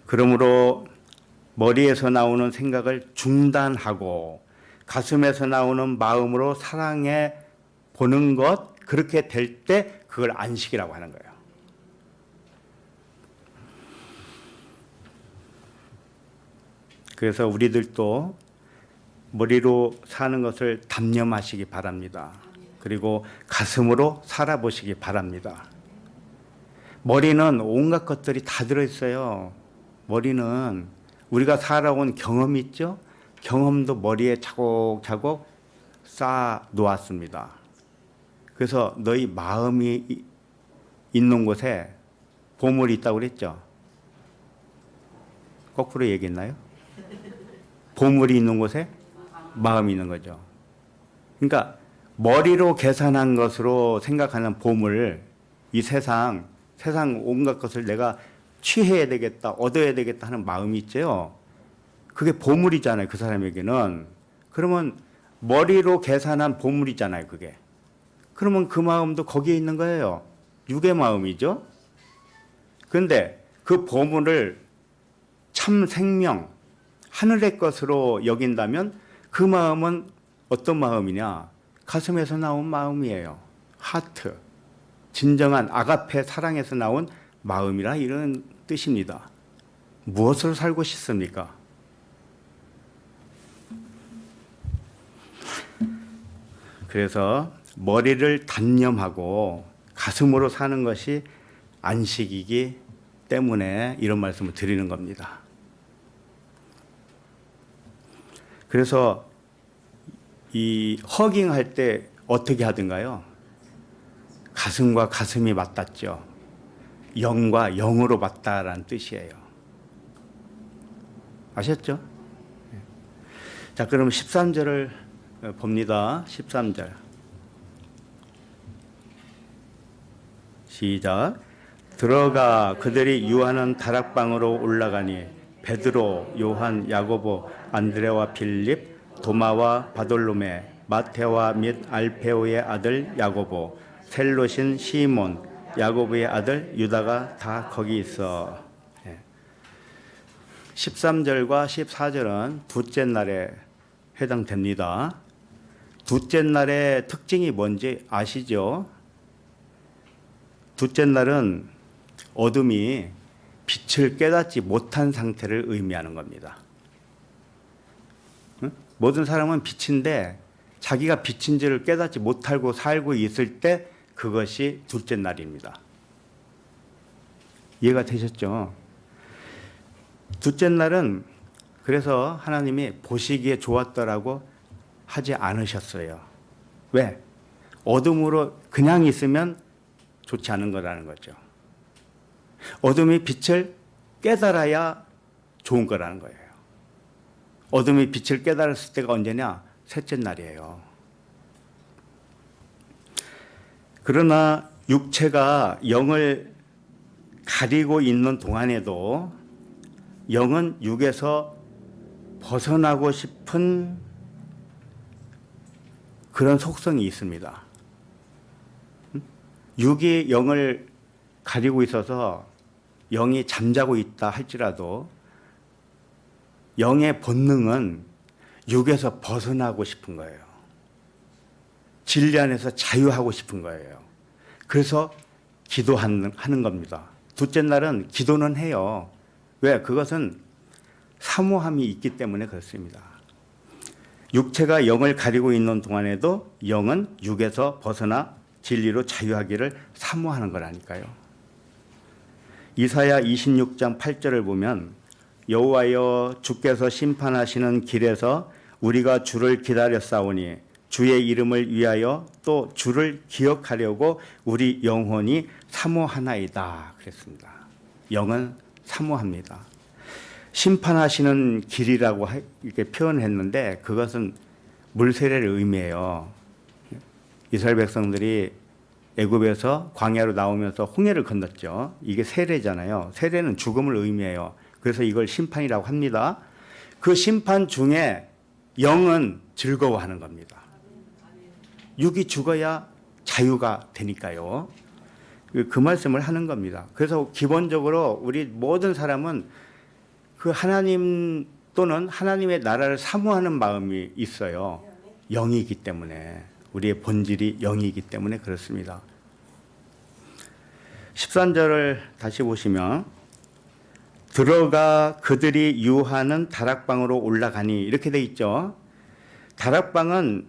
Speaker 1: 그러므로 머리에서 나오는 생각을 중단하고 가슴에서 나오는 마음으로 사랑해 보는 것, 그렇게 될 때 그걸 안식이라고 하는 거예요. 그래서 우리들도 머리로 사는 것을 담념하시기 바랍니다. 그리고 가슴으로 살아보시기 바랍니다. 머리는 온갖 것들이 다 들어있어요. 머리는 우리가 살아온 경험이 있죠? 경험도 머리에 차곡차곡 쌓아 놓았습니다. 그래서 너희 마음이 있는 곳에 보물이 있다고 그랬죠? 거꾸로 얘기했나요? 보물이 있는 곳에 마음이 있는 거죠. 그러니까 머리로 계산한 것으로 생각하는 보물, 이 세상 온갖 것을 내가 취해야 되겠다, 얻어야 되겠다 하는 마음이 있죠. 그게 보물이잖아요, 그 사람에게는. 그러면 머리로 계산한 보물이잖아요, 그게. 그러면 그 마음도 거기에 있는 거예요. 육의 마음이죠. 그런데 그 보물을 참 생명, 하늘의 것으로 여긴다면 그 마음은 어떤 마음이냐? 가슴에서 나온 마음이에요. 하트. 진정한 아가페 사랑에서 나온 마음이라 이런 뜻입니다. 무엇으로 살고 싶습니까? 그래서 머리를 단념하고 가슴으로 사는 것이 안식이기 때문에 이런 말씀을 드리는 겁니다. 그래서 이 허깅할 때 어떻게 하던가요? 가슴과 가슴이 맞닿죠. 영과 영으로 맞다라는 뜻이에요. 아셨죠? 자, 그럼 13절을 봅니다. 13절. 시작. 들어가 그들이 유하는 다락방으로 올라가니 베드로, 요한, 야고보, 안드레와 빌립, 도마와 바돌로메, 마테와 및 알페오의 아들 야고보, 셀롯인 시몬, 야고보의 아들 유다가 다 거기 있어. 13절과 14절은 둘째 날에 해당됩니다. 둘째 날의 특징이 뭔지 아시죠? 둘째 날은 어둠이 빛을 깨닫지 못한 상태를 의미하는 겁니다. 모든 사람은 빛인데 자기가 빛인지를 깨닫지 못하고 살고 있을 때 그것이 둘째 날입니다. 이해가 되셨죠? 둘째 날은 그래서 하나님이 보시기에 좋았더라고 하지 않으셨어요. 왜? 어둠으로 그냥 있으면 좋지 않은 거라는 거죠. 어둠이 빛을 깨달아야 좋은 거라는 거예요. 어둠이 빛을 깨달았을 때가 언제냐? 셋째 날이에요. 그러나 육체가 영을 가리고 있는 동안에도 영은 육에서 벗어나고 싶은 그런 속성이 있습니다. 육이 영을 가리고 있어서 영이 잠자고 있다 할지라도 영의 본능은 육에서 벗어나고 싶은 거예요. 진리 안에서 자유하고 싶은 거예요. 그래서 기도하는 겁니다. 둘째 날은 기도는 해요. 왜? 그것은 사모함이 있기 때문에 그렇습니다. 육체가 영을 가리고 있는 동안에도 영은 육에서 벗어나 진리로 자유하기를 사모하는 거라니까요. 이사야 26장 8절을 보면 여호와여 주께서 심판하시는 길에서 우리가 주를 기다렸사오니 주의 이름을 위하여 또 주를 기억하려고 우리 영혼이 사모하나이다 그랬습니다. 영은 사모합니다. 심판하시는 길이라고 이렇게 표현했는데 그것은 물세례를 의미해요. 이스라엘 백성들이 애굽에서 광야로 나오면서 홍해를 건넜죠. 이게 세례잖아요. 세례는 죽음을 의미해요. 그래서 이걸 심판이라고 합니다. 그 심판 중에 영은 즐거워하는 겁니다. 육이 죽어야 자유가 되니까요. 그 말씀을 하는 겁니다. 그래서 기본적으로 우리 모든 사람은 그 하나님 또는 하나님의 나라를 사모하는 마음이 있어요. 영이기 때문에. 우리의 본질이 영이기 때문에 그렇습니다. 13절을 다시 보시면 들어가 그들이 유하는 다락방으로 올라가니 이렇게 돼 있죠. 다락방은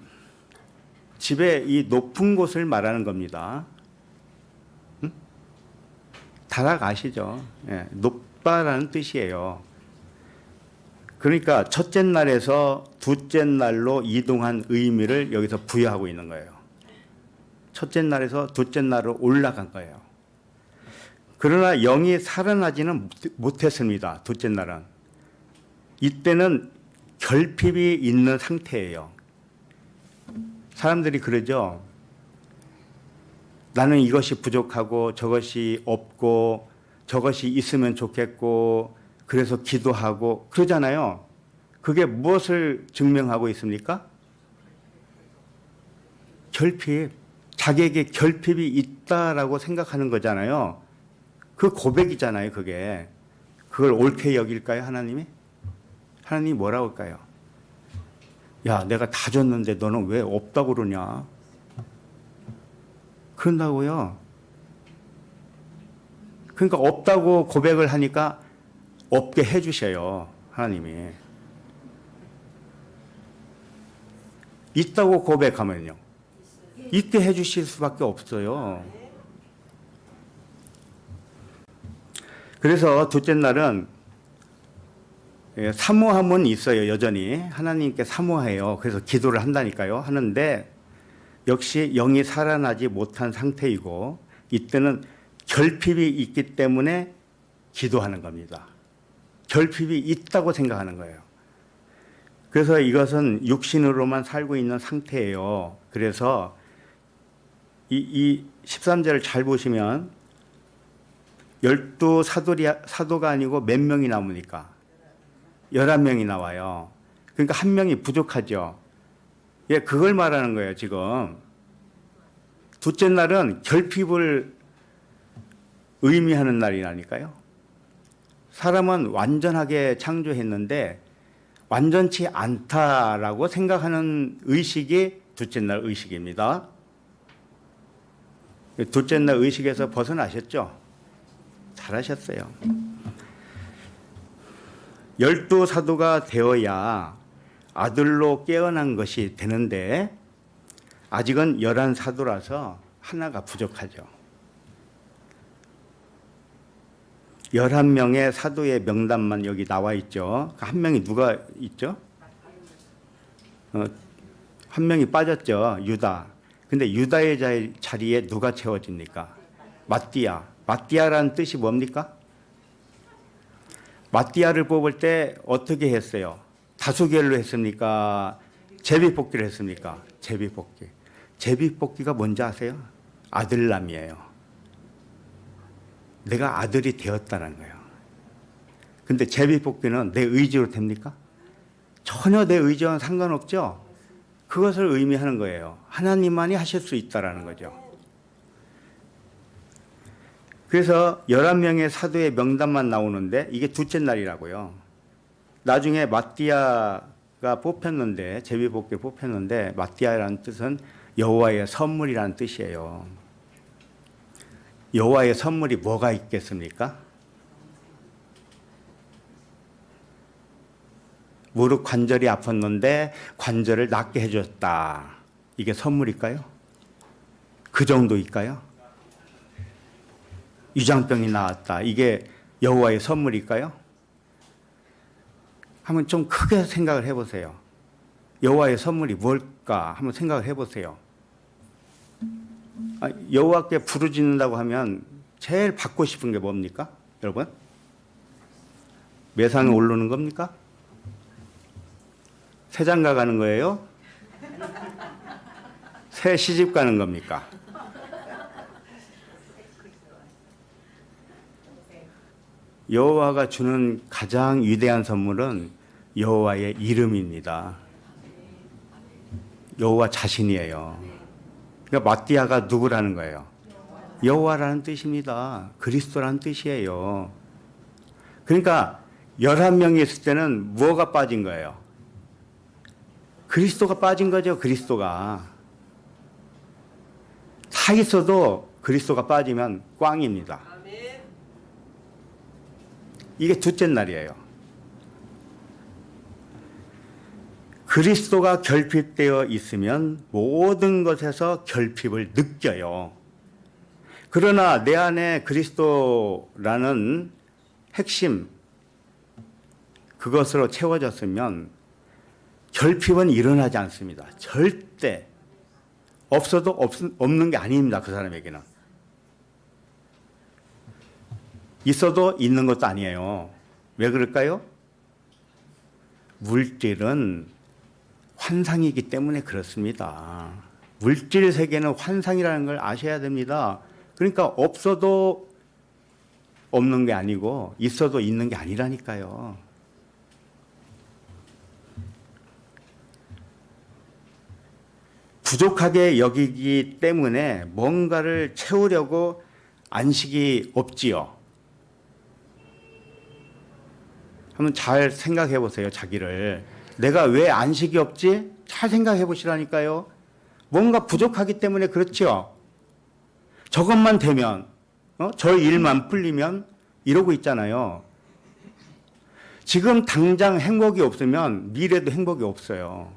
Speaker 1: 집의 이 높은 곳을 말하는 겁니다. 다락 아시죠? 예, 높다라는 뜻이에요. 그러니까 첫째 날에서 둘째 날로 이동한 의미를 여기서 부여하고 있는 거예요. 첫째 날에서 둘째 날로 올라간 거예요. 그러나 영이 살아나지는 못했습니다. 둘째 날은. 이때는 결핍이 있는 상태예요. 사람들이 그러죠. 나는 이것이 부족하고 저것이 없고 저것이 있으면 좋겠고 그래서 기도하고 그러잖아요. 그게 무엇을 증명하고 있습니까? 결핍. 자기에게 결핍이 있다라고 생각하는 거잖아요. 그 고백이잖아요, 그게. 그걸 옳게 여길까요, 하나님이? 하나님이 뭐라고 할까요? 야, 내가 다 줬는데 너는 왜 없다고 그러냐? 그런다고요. 그러니까 없다고 고백을 하니까 없게 해주셔요, 하나님이. 있다고 고백하면요. 있게 해주실 수밖에 없어요. 그래서 둘째 날은 사모함은 있어요, 여전히. 하나님께 사모해요. 그래서 기도를 한다니까요. 하는데 역시 영이 살아나지 못한 상태이고 이때는 결핍이 있기 때문에 기도하는 겁니다. 결핍이 있다고 생각하는 거예요. 그래서 이것은 육신으로만 살고 있는 상태예요. 그래서 이 13절을 잘 보시면 12사도가 아니고 몇 명이 남으니까 11명이 나와요. 그러니까 한 명이 부족하죠. 예, 그걸 말하는 거예요, 지금. 둘째 날은 결핍을 의미하는 날이라니까요. 사람은 완전하게 창조했는데 완전치 않다라고 생각하는 의식이 둘째 날 의식입니다. 둘째 날 의식에서 벗어나셨죠? 잘하셨어요. 12사도가 되어야 아들로 깨어난 것이 되는데 아직은 11사도라서 하나가 부족하죠. 11명의 사도의 명단만 여기 나와 있죠. 한 명이 누가 있죠? 한 명이 빠졌죠. 유다. 근데 유다의 자리에 누가 채워집니까? 마띠아. 마띠아라는 뜻이 뭡니까? 마띠아를 뽑을 때 어떻게 했어요? 다수결로 했습니까? 제비뽑기를 했습니까? 제비뽑기. 제비뽑기가 뭔지 아세요? 아들남이에요. 내가 아들이 되었다는 거예요. 근데 제비뽑기는 내 의지로 됩니까? 전혀 내 의지와는 상관없죠. 그것을 의미하는 거예요. 하나님만이 하실 수 있다라는 거죠. 그래서 11명의 사도의 명단만 나오는데 이게 둘째 날이라고요. 나중에 마띠아가 뽑혔는데, 제비뽑기에 뽑혔는데, 마띠아라는 뜻은 여호와의 선물이라는 뜻이에요. 여호와의 선물이 뭐가 있겠습니까? 무릎 관절이 아팠는데 관절을 낫게 해줬다. 이게 선물일까요? 그 정도일까요? 위장병이 나았다. 이게 여호와의 선물일까요? 한번 좀 크게 생각을 해보세요. 여호와의 선물이 뭘까? 한번 생각을 해보세요. 여호와께 부르짖는다고 하면 제일 받고 싶은 게 뭡니까? 여러분? 매상에 오르는 겁니까? 새 장가 가는 거예요? 새 시집 가는 겁니까? 여호와가 주는 가장 위대한 선물은 여호와의 이름입니다. 여호와 자신이에요. 그러니까 마띠아가 누구라는 거예요? 여호와라는 뜻입니다. 그리스도라는 뜻이에요. 그러니까 11명이 있을 때는 뭐가 빠진 거예요? 그리스도가 빠진 거죠. 그리스도가. 다 있어도 그리스도가 빠지면 꽝입니다. 이게 둘째 날이에요. 그리스도가 결핍되어 있으면 모든 것에서 결핍을 느껴요. 그러나 내 안에 그리스도라는 핵심, 그것으로 채워졌으면 결핍은 일어나지 않습니다. 절대. 없어도 없는 게 아닙니다. 그 사람에게는. 있어도 있는 것도 아니에요. 왜 그럴까요? 물질은 환상이기 때문에 그렇습니다. 물질 세계는 환상이라는 걸 아셔야 됩니다. 그러니까 없어도 없는 게 아니고 있어도 있는 게 아니라니까요. 부족하게 여기기 때문에 뭔가를 채우려고 안식이 없지요. 한번 잘 생각해 보세요, 자기를. 내가 왜 안식이 없지? 잘 생각해 보시라니까요. 뭔가 부족하기 때문에 그렇죠. 저것만 되면, 저 일만 풀리면 이러고 있잖아요. 지금 당장 행복이 없으면 미래도 행복이 없어요.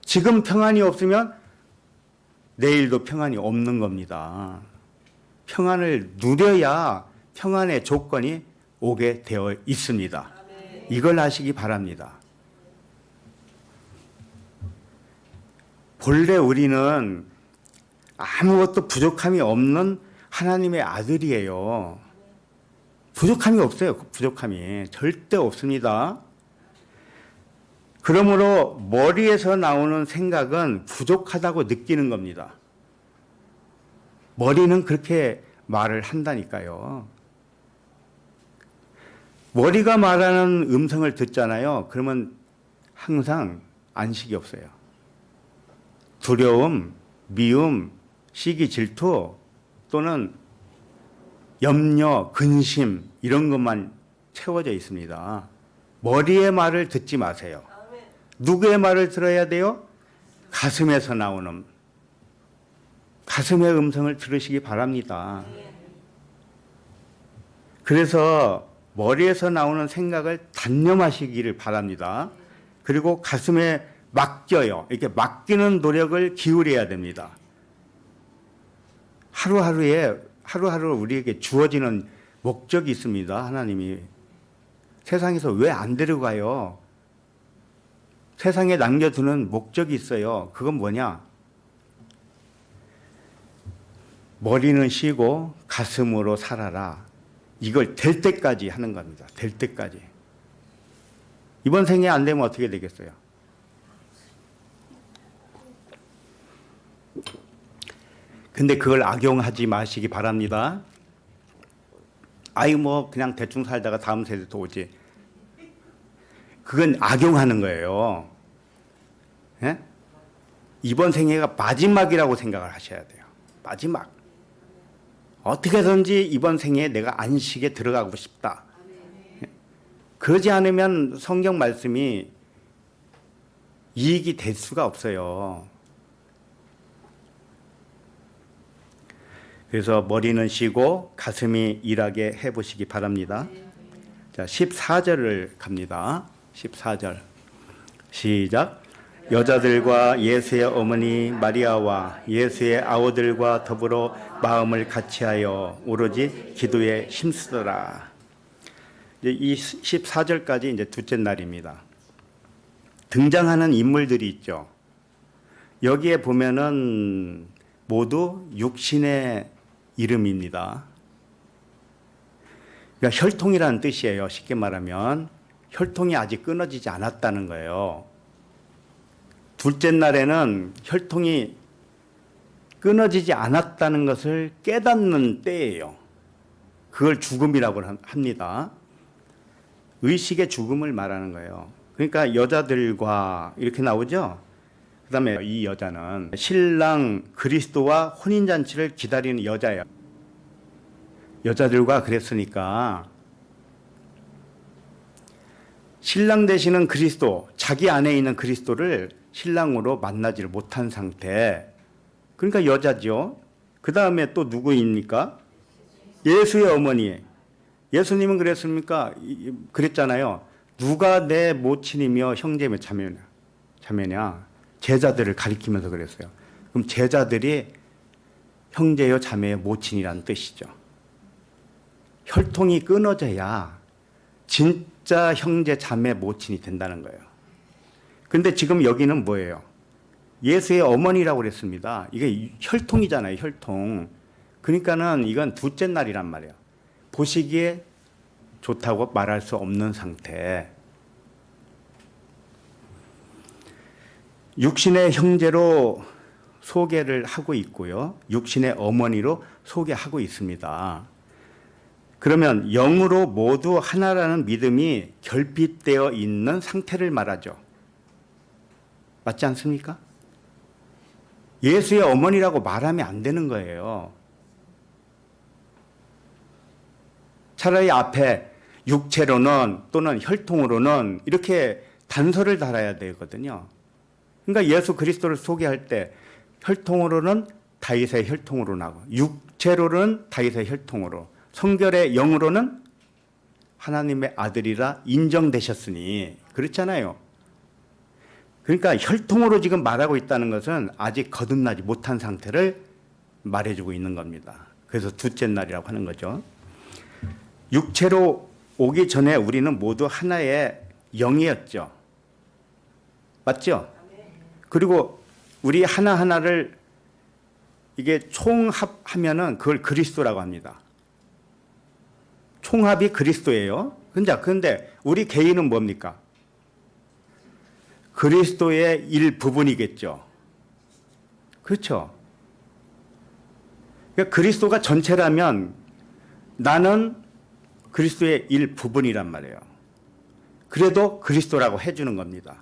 Speaker 1: 지금 평안이 없으면 내일도 평안이 없는 겁니다. 평안을 누려야 평안의 조건이 오게 되어 있습니다. 이걸 아시기 바랍니다. 본래 우리는 아무것도 부족함이 없는 하나님의 아들이에요. 부족함이 없어요. 부족함이 절대 없습니다. 그러므로 머리에서 나오는 생각은 부족하다고 느끼는 겁니다. 머리는 그렇게 말을 한다니까요. 머리가 말하는 음성을 듣잖아요. 그러면 항상 안식이 없어요. 두려움, 미움, 시기, 질투 또는 염려, 근심 이런 것만 채워져 있습니다. 머리의 말을 듣지 마세요. 누구의 말을 들어야 돼요? 가슴에서 나오는 가슴의 음성을 들으시기 바랍니다. 그래서 머리에서 나오는 생각을 단념하시기를 바랍니다. 그리고 가슴에 맡겨요. 이렇게 맡기는 노력을 기울여야 됩니다. 하루하루 우리에게 주어지는 목적이 있습니다. 하나님이 세상에서 왜 안 데려가요? 세상에 남겨두는 목적이 있어요. 그건 뭐냐? 머리는 쉬고 가슴으로 살아라. 이걸 될 때까지 하는 겁니다. 될 때까지. 이번 생에 안 되면 어떻게 되겠어요? 근데 그걸 악용하지 마시기 바랍니다. 아이 뭐 그냥 대충 살다가 다음 세대도 오지. 그건 악용하는 거예요. 예? 이번 생애가 마지막이라고 생각을 하셔야 돼요. 마지막. 어떻게든지 이번 생애에 내가 안식에 들어가고 싶다. 예? 그러지 않으면 성경 말씀이 이익이 될 수가 없어요. 그래서 머리는 쉬고 가슴이 일하게 해보시기 바랍니다. 자, 14절을 갑니다. 14절. 시작. 여자들과 예수의 어머니 마리아와 예수의 아우들과 더불어 마음을 같이하여 오로지 기도에 힘쓰더라. 이제 이 14절까지 이제 둘째 날입니다. 등장하는 인물들이 있죠. 여기에 보면은 모두 육신의 이름입니다. 그러니까 혈통이라는 뜻이에요. 쉽게 말하면 혈통이 아직 끊어지지 않았다는 거예요. 둘째 날에는 혈통이 끊어지지 않았다는 것을 깨닫는 때예요. 그걸 죽음이라고 합니다. 의식의 죽음을 말하는 거예요. 그러니까 여자들과 이렇게 나오죠. 그 다음에 이 여자는 신랑 그리스도와 혼인잔치를 기다리는 여자예요. 여자들과 그랬으니까 신랑 되시는 그리스도, 자기 안에 있는 그리스도를 신랑으로 만나지를 못한 상태. 그러니까 여자죠. 그 다음에 또 누구입니까? 예수의 어머니. 예수님은 그랬습니까? 그랬잖아요. 누가 내 모친이며 형제며 자매냐? 제자들을 가리키면서 그랬어요. 그럼 제자들이 형제요 자매요 모친이라는 뜻이죠. 혈통이 끊어져야 진짜 형제 자매 모친이 된다는 거예요. 근데 지금 여기는 뭐예요? 예수의 어머니라고 그랬습니다. 이게 혈통이잖아요, 혈통. 그러니까는 이건 둘째 날이란 말이에요. 보시기에 좋다고 말할 수 없는 상태. 육신의 형제로 소개를 하고 있고요. 육신의 어머니로 소개하고 있습니다. 그러면 영으로 모두 하나라는 믿음이 결핍되어 있는 상태를 말하죠. 맞지 않습니까? 예수의 어머니라고 말하면 안 되는 거예요. 차라리 앞에 육체로는 또는 혈통으로는 이렇게 단서를 달아야 되거든요. 그러니까 예수 그리스도를 소개할 때 혈통으로는 다윗의 혈통으로 나고 육체로는 다윗의 혈통으로 성결의 영으로는 하나님의 아들이라 인정되셨으니 그렇잖아요. 그러니까 혈통으로 지금 말하고 있다는 것은 아직 거듭나지 못한 상태를 말해주고 있는 겁니다. 그래서 둘째 날이라고 하는 거죠. 육체로 오기 전에 우리는 모두 하나의 영이었죠. 맞죠? 그리고 우리 하나하나를 이게 총합하면은 그걸 그리스도라고 합니다. 총합이 그리스도예요. 그런데 우리 개인은 뭡니까? 그리스도의 일부분이겠죠. 그렇죠? 그러니까 그리스도가 전체라면 나는 그리스도의 일부분이란 말이에요. 그래도 그리스도라고 해주는 겁니다.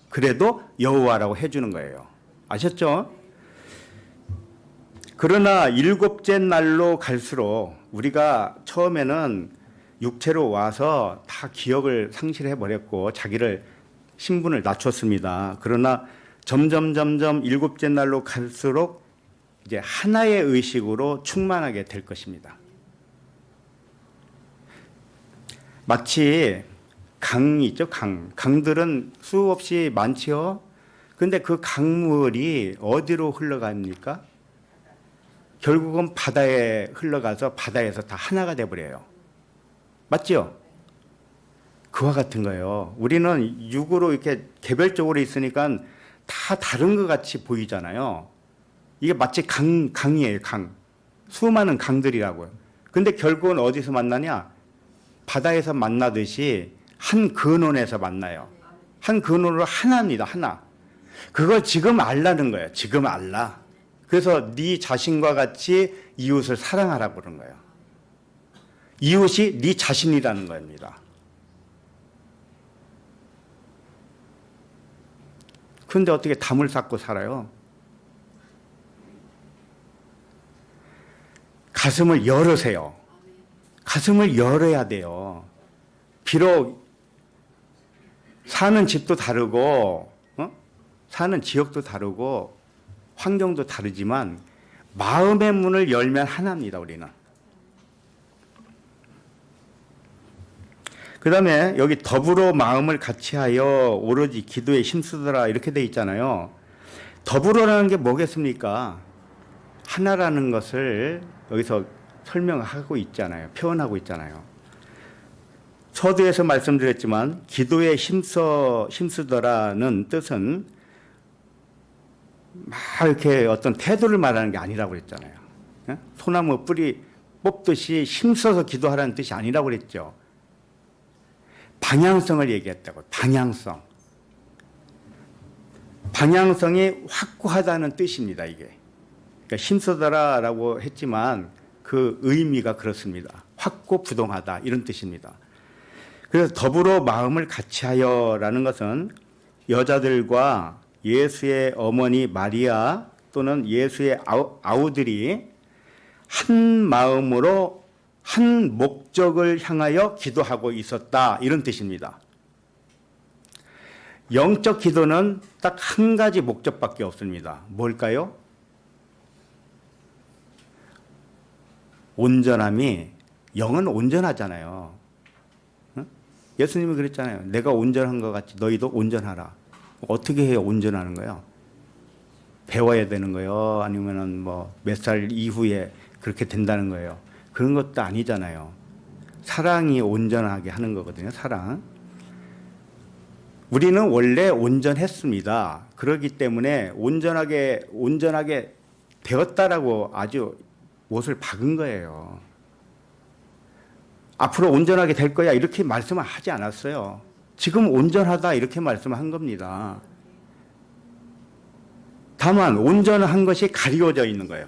Speaker 1: 그래도 여호와라고 해주는 거예요. 아셨죠? 그러나 일곱째 날로 갈수록 우리가 처음에는 육체로 와서 다 기억을 상실해버렸고 자기를 신분을 낮췄습니다. 그러나 점점 일곱째 날로 갈수록 이제 하나의 의식으로 충만하게 될 것입니다. 마치 강이 있죠, 강. 강들은 수없이 많지요. 그런데 그 강물이 어디로 흘러갑니까? 결국은 바다에 흘러가서 바다에서 다 하나가 돼버려요. 맞죠? 그와 같은 거예요. 우리는 육으로 이렇게 개별적으로 있으니까 다 다른 것 같이 보이잖아요. 이게 마치 강이에요, 강. 수많은 강들이라고요. 근데 결국은 어디서 만나냐? 바다에서 만나듯이 한 근원에서 만나요. 한 근원으로 하나입니다, 하나. 그걸 지금 알라는 거예요. 지금 알라. 그래서 네 자신과 같이 이웃을 사랑하라고 그런 거예요. 이웃이 네 자신이라는 겁니다. 그런데 어떻게 담을 쌓고 살아요? 가슴을 열으세요. 가슴을 열어야 돼요. 비록 사는 집도 다르고 사는 지역도 다르고 환경도 다르지만 마음의 문을 열면 하나입니다. 우리는. 그 다음에 여기 더불어 마음을 같이하여 오로지 기도에 힘쓰더라 이렇게 돼 있잖아요. 더불어라는 게 뭐겠습니까? 하나라는 것을 여기서 설명하고 있잖아요. 표현하고 있잖아요. 서두에서 말씀드렸지만 기도에 힘쓰더라는 뜻은 막 이렇게 어떤 태도를 말하는 게 아니라고 그랬잖아요. 소나무 뿌리 뽑듯이 힘써서 기도하라는 뜻이 아니라고 그랬죠. 방향성을 얘기했다고. 방향성이 확고하다는 뜻입니다. 이게. 그러니까 힘쓰더라라고 했지만 그 의미가 그렇습니다. 확고부동하다 이런 뜻입니다. 그래서 더불어 마음을 같이하여라는 것은 여자들과 예수의 어머니 마리아 또는 예수의 아우들이 한 마음으로 한 목적을 향하여 기도하고 있었다 이런 뜻입니다. 영적 기도는 딱 한 가지 목적밖에 없습니다. 뭘까요? 온전함이, 영은 온전하잖아요. 예수님이 그랬잖아요. 내가 온전한 것 같이 너희도 온전하라. 어떻게 해야 온전하는 거예요? 배워야 되는 거예요? 아니면은 뭐 몇 살 이후에 그렇게 된다는 거예요? 그런 것도 아니잖아요. 사랑이 온전하게 하는 거거든요. 사랑. 우리는 원래 온전했습니다. 그렇기 때문에 온전하게 되었다라고 아주 못을 박은 거예요. 앞으로 온전하게 될 거야 이렇게 말씀을 하지 않았어요. 지금 온전하다 이렇게 말씀한 겁니다. 다만 온전한 것이 가리워져 있는 거예요.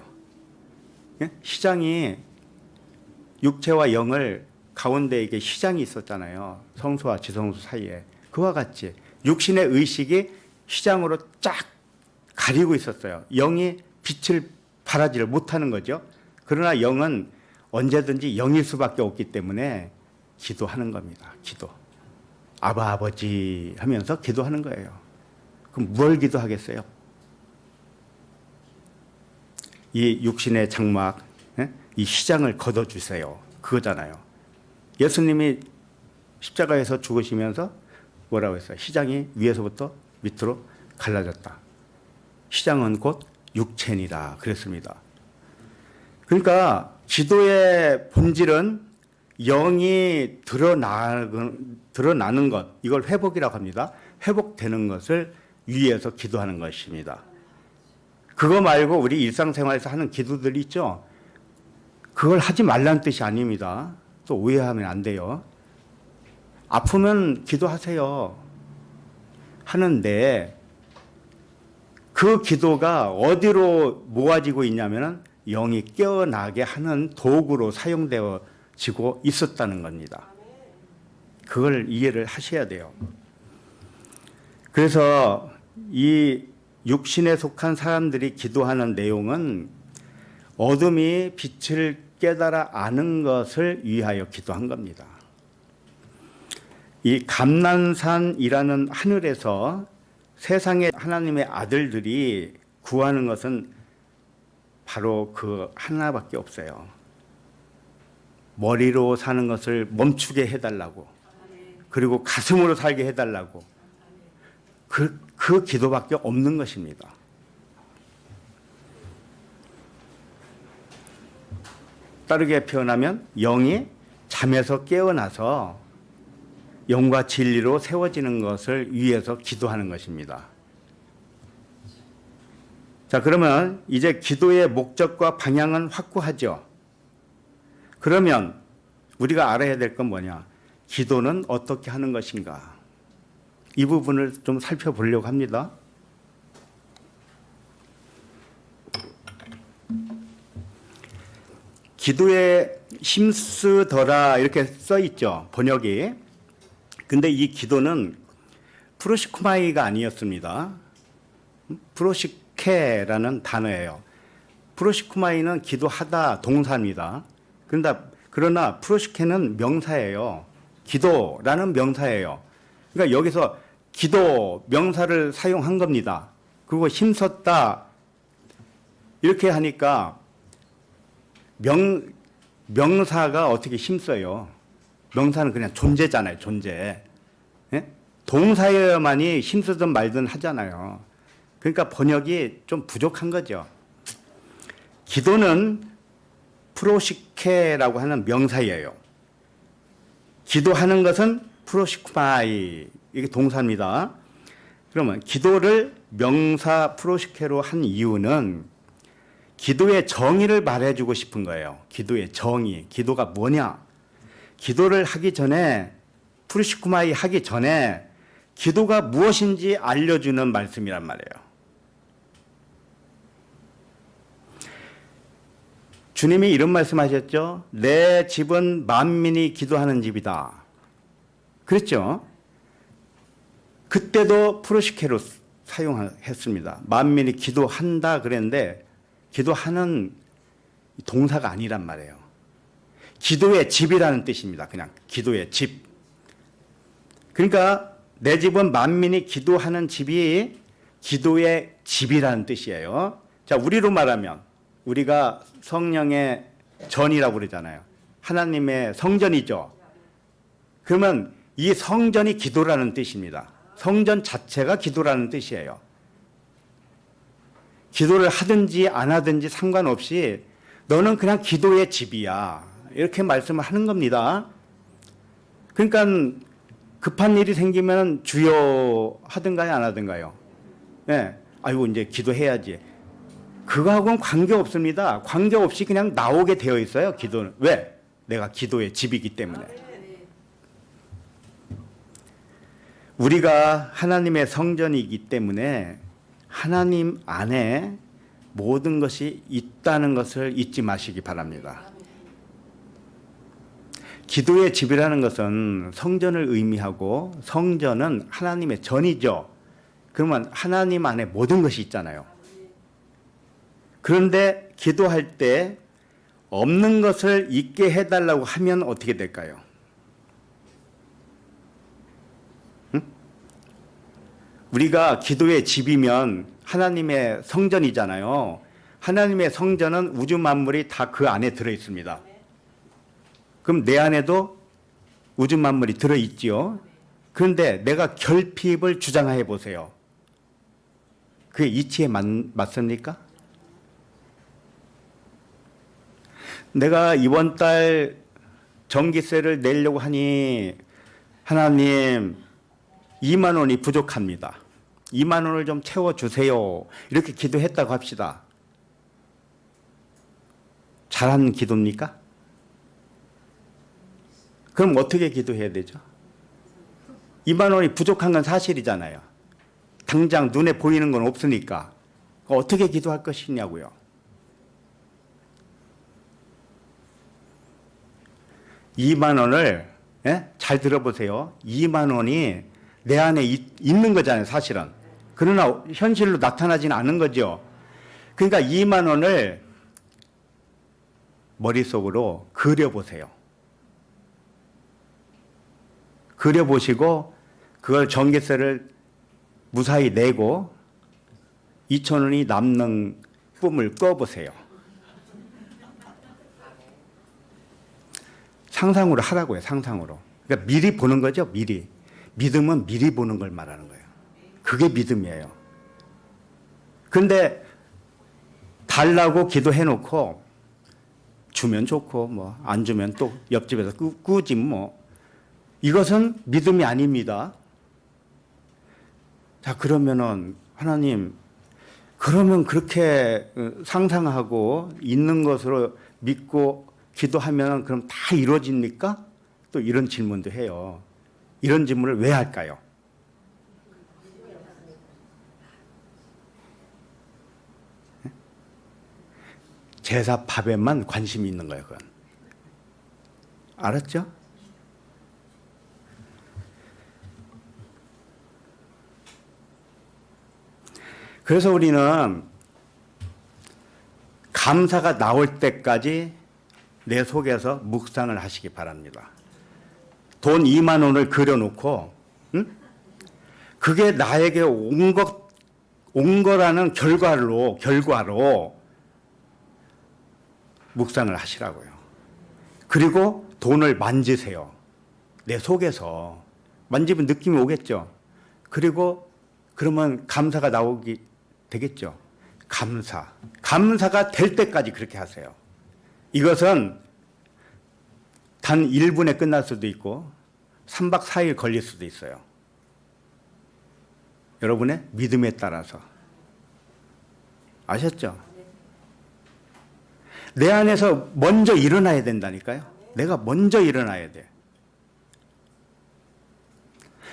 Speaker 1: 시장이 육체와 영을 가운데 이게 시장이 있었잖아요. 성소와 지성소 사이에. 그와 같이 육신의 의식이 시장으로 쫙 가리고 있었어요. 영이 빛을 발하지를 못하는 거죠. 그러나 영은 언제든지 영일 수밖에 없기 때문에 기도하는 겁니다. 기도. 아바 아버지 하면서 기도하는 거예요. 그럼 뭘 기도하겠어요? 이 육신의 장막, 이 시장을 걷어주세요. 그거잖아요. 예수님이 십자가에서 죽으시면서 뭐라고 했어요? 시장이 위에서부터 밑으로 갈라졌다. 시장은 곧 육체니라 그랬습니다. 그러니까 기도의 본질은 영이 드러나는 것, 이걸 회복이라고 합니다. 회복되는 것을 위해서 기도하는 것입니다. 그거 말고 우리 일상생활에서 하는 기도들이 있죠. 그걸 하지 말라는 뜻이 아닙니다. 또 오해하면 안 돼요. 아프면 기도하세요. 하는데 그 기도가 어디로 모아지고 있냐면은 영이 깨어나게 하는 도구로 사용되어지고 있었다는 겁니다. 그걸 이해를 하셔야 돼요. 그래서 이 육신에 속한 사람들이 기도하는 내용은 어둠이 빛을 깨달아 아는 것을 위하여 기도한 겁니다. 이 감난산이라는 하늘에서 세상의 하나님의 아들들이 구하는 것은 바로 그 하나밖에 없어요. 머리로 사는 것을 멈추게 해달라고, 그리고 가슴으로 살게 해달라고, 그 기도밖에 없는 것입니다. 다르게 표현하면 영이 잠에서 깨어나서 영과 진리로 세워지는 것을 위해서 기도하는 것입니다. 자, 그러면 이제 기도의 목적과 방향은 확고하죠. 그러면 우리가 알아야 될 건 뭐냐? 기도는 어떻게 하는 것인가? 이 부분을 좀 살펴보려고 합니다. 기도에 힘쓰더라 이렇게 써 있죠. 번역이. 근데 이 기도는 프로시코마이가 아니었습니다. 프로시케라는 단어예요. 프로시쿠마이는 기도하다 동사입니다. 그러나 프로시케는 명사예요. 기도라는 명사예요. 그러니까 여기서 기도 명사를 사용한 겁니다. 그리고 힘썼다 이렇게 하니까 명사가 어떻게 힘써요? 명사는 그냥 존재잖아요. 존재. 예? 동사여야만이 힘쓰든 말든 하잖아요. 그러니까 번역이 좀 부족한 거죠. 기도는 프로시케라고 하는 명사예요. 기도하는 것은 프로시쿠마이, 이게 동사입니다. 그러면 기도를 명사 프로시케로 한 이유는 기도의 정의를 말해주고 싶은 거예요. 기도의 정의, 기도가 뭐냐? 기도를 하기 전에, 프로시쿠마이 하기 전에 기도가 무엇인지 알려주는 말씀이란 말이에요. 주님이 이런 말씀하셨죠. 내 집은 만민이 기도하는 집이다. 그랬죠. 그때도 프로시케로 사용했습니다. 만민이 기도한다 그랬는데 기도하는 동사가 아니란 말이에요. 기도의 집이라는 뜻입니다. 그냥 기도의 집. 그러니까 내 집은 만민이 기도하는 집이 기도의 집이라는 뜻이에요. 자, 우리로 말하면 우리가 성령의 전이라고 그러잖아요. 하나님의 성전이죠. 그러면 이 성전이 기도라는 뜻입니다. 성전 자체가 기도라는 뜻이에요. 기도를 하든지 안 하든지 상관없이 너는 그냥 기도의 집이야. 이렇게 말씀을 하는 겁니다. 그러니까 급한 일이 생기면 주여 하든가요, 안 하든가요? 네. 아이고, 이제 기도해야지. 그거하고는 관계없습니다. 관계없이 그냥 나오게 되어 있어요, 기도는. 왜? 내가 기도의 집이기 때문에. 우리가 하나님의 성전이기 때문에 하나님 안에 모든 것이 있다는 것을 잊지 마시기 바랍니다. 기도의 집이라는 것은 성전을 의미하고 성전은 하나님의 전이죠. 그러면 하나님 안에 모든 것이 있잖아요. 그런데 기도할 때 없는 것을 있게 해달라고 하면 어떻게 될까요? 응? 우리가 기도의 집이면 하나님의 성전이잖아요. 하나님의 성전은 우주 만물이 다 그 안에 들어있습니다. 그럼 내 안에도 우주 만물이 들어있지요. 그런데 내가 결핍을 주장해 보세요. 그게 이치에 맞습니까? 내가 이번 달 전기세를 내려고 하니 하나님 2만 원이 부족합니다. 2만 원을 좀 채워주세요. 이렇게 기도했다고 합시다. 잘한 기도입니까? 그럼 어떻게 기도해야 되죠? 2만 원이 부족한 건 사실이잖아요. 당장 눈에 보이는 건 없으니까. 어떻게 기도할 것이냐고요. (2만 원을) 잘 들어보세요. 2만 원이 내 안에 있는 거잖아요, 사실은. 그러나 현실로 나타나지는 않은 거죠. 그러니까 2만 원을 머릿속으로 그려보세요. 그려보시고 그걸 전기세를 무사히 내고 2천 원이 남는 꿈을 꿔보세요. 상상으로 하라고요. 상상으로. 그러니까 미리 보는 거죠. 미리. 믿음은 미리 보는 걸 말하는 거예요. 그게 믿음이에요. 그런데 달라고 기도해놓고 주면 좋고 뭐 안 주면 또 옆집에서 꾸지 뭐. 이것은 믿음이 아닙니다. 자, 그러면은 하나님, 그러면 그렇게 상상하고 있는 것으로 믿고 기도하면 그럼 다 이루어집니까? 또 이런 질문도 해요. 이런 질문을 왜 할까요? 제사 밥에만 관심이 있는 거예요, 그건. 알았죠? 그래서 우리는 감사가 나올 때까지 내 속에서 묵상을 하시기 바랍니다. 돈 2만 원을 그려놓고 그게 나에게 온 거라는 결과로 묵상을 하시라고요. 그리고 돈을 만지세요. 내 속에서. 만지면 느낌이 오겠죠. 그리고 그러면 감사가 나오기 되겠죠. 감사가 될 때까지 그렇게 하세요. 이것은 단 1분에 끝날 수도 있고 3박 4일 걸릴 수도 있어요. 여러분의 믿음에 따라서. 아셨죠? 내 안에서 먼저 일어나야 된다니까요. 내가 먼저 일어나야 돼.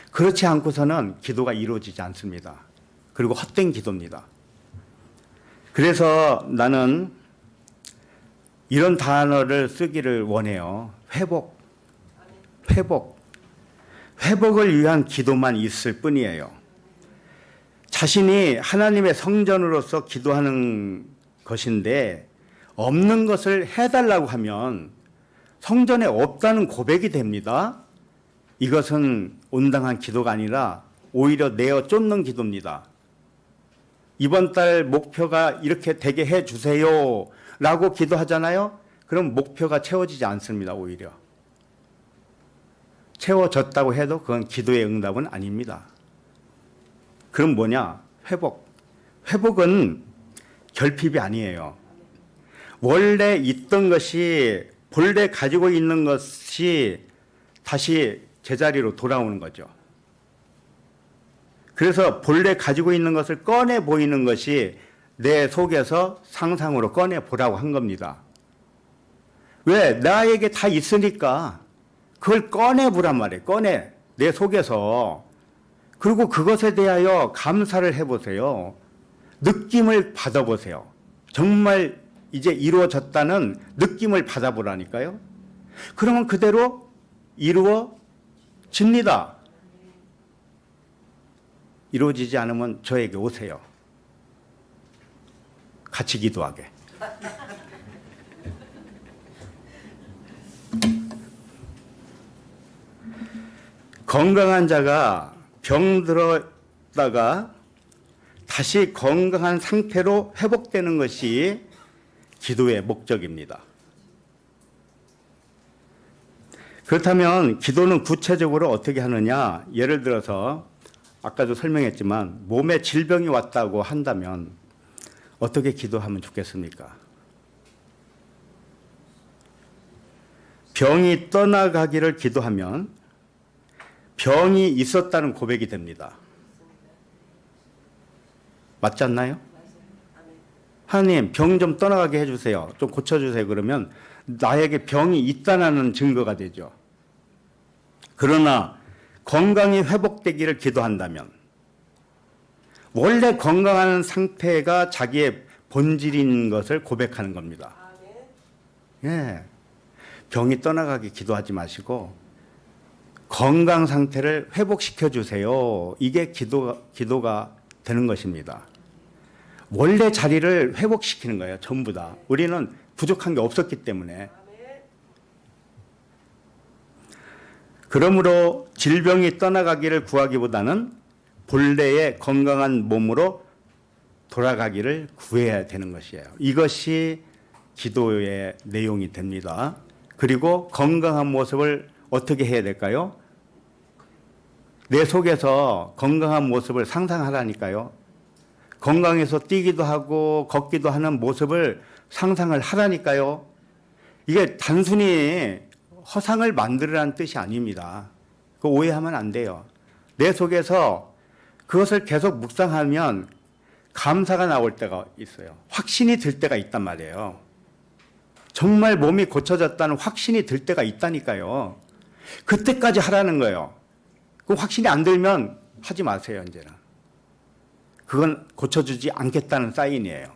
Speaker 1: 그렇지 않고서는 기도가 이루어지지 않습니다. 그리고 헛된 기도입니다. 그래서 나는 이런 단어를 쓰기를 원해요. 회복을 위한 기도만 있을 뿐이에요. 자신이 하나님의 성전으로서 기도하는 것인데 없는 것을 해달라고 하면 성전에 없다는 고백이 됩니다. 이것은 온당한 기도가 아니라 오히려 내어 쫓는 기도입니다. 이번 달 목표가 이렇게 되게 해주세요 라고 기도하잖아요. 그럼 목표가 채워지지 않습니다. 오히려 채워졌다고 해도 그건 기도의 응답은 아닙니다. 그럼 뭐냐? 회복은 결핍이 아니에요. 원래 있던 것이 본래 가지고 있는 것이 다시 제자리로 돌아오는 거죠. 그래서 본래 가지고 있는 것을 꺼내 보이는 것이 내 속에서 상상으로 꺼내 보라고 한 겁니다. 왜? 나에게 다 있으니까 그걸 꺼내 보란 말이에요. 내 속에서. 그리고 그것에 대하여 감사를 해보세요. 느낌을 받아보세요. 정말 이제 이루어졌다는 느낌을 받아보라니까요. 그러면 그대로 이루어집니다. 이루어지지 않으면 저에게 오세요. 같이 기도하게. 건강한 자가 병들었다가 다시 건강한 상태로 회복되는 것이 기도의 목적입니다. 그렇다면 기도는 구체적으로 어떻게 하느냐? 예를 들어서 아까도 설명했지만 몸에 질병이 왔다고 한다면 어떻게 기도하면 좋겠습니까? 병이 떠나가기를 기도하면 병이 있었다는 고백이 됩니다. 맞지 않나요? 하나님, 병 좀 떠나가게 해주세요. 좀 고쳐주세요. 그러면 나에게 병이 있다는 증거가 되죠. 그러나 건강이 회복되기를 기도한다면 원래 건강한 상태가 자기의 본질인 것을 고백하는 겁니다. 예, 병이 떠나가게 기도하지 마시고 건강 상태를 회복시켜 주세요. 이게 기도가 되는 것입니다. 원래 자리를 회복시키는 거예요. 전부 다. 우리는 부족한 게 없었기 때문에. 그러므로 질병이 떠나가기를 구하기보다는 본래의 건강한 몸으로 돌아가기를 구해야 되는 것이에요. 이것이 기도의 내용이 됩니다. 그리고 건강한 모습을 어떻게 해야 될까요? 내 속에서 건강한 모습을 상상하라니까요. 건강해서 뛰기도 하고 걷기도 하는 모습을 상상을 하라니까요. 이게 단순히 허상을 만들으라는 뜻이 아닙니다. 그거 오해하면 안 돼요. 내 속에서 그것을 계속 묵상하면 감사가 나올 때가 있어요. 확신이 들 때가 있단 말이에요. 정말 몸이 고쳐졌다는 확신이 들 때가 있다니까요. 그때까지 하라는 거예요. 그 확신이 안 들면 하지 마세요, 이제는. 그건 고쳐주지 않겠다는 사인이에요.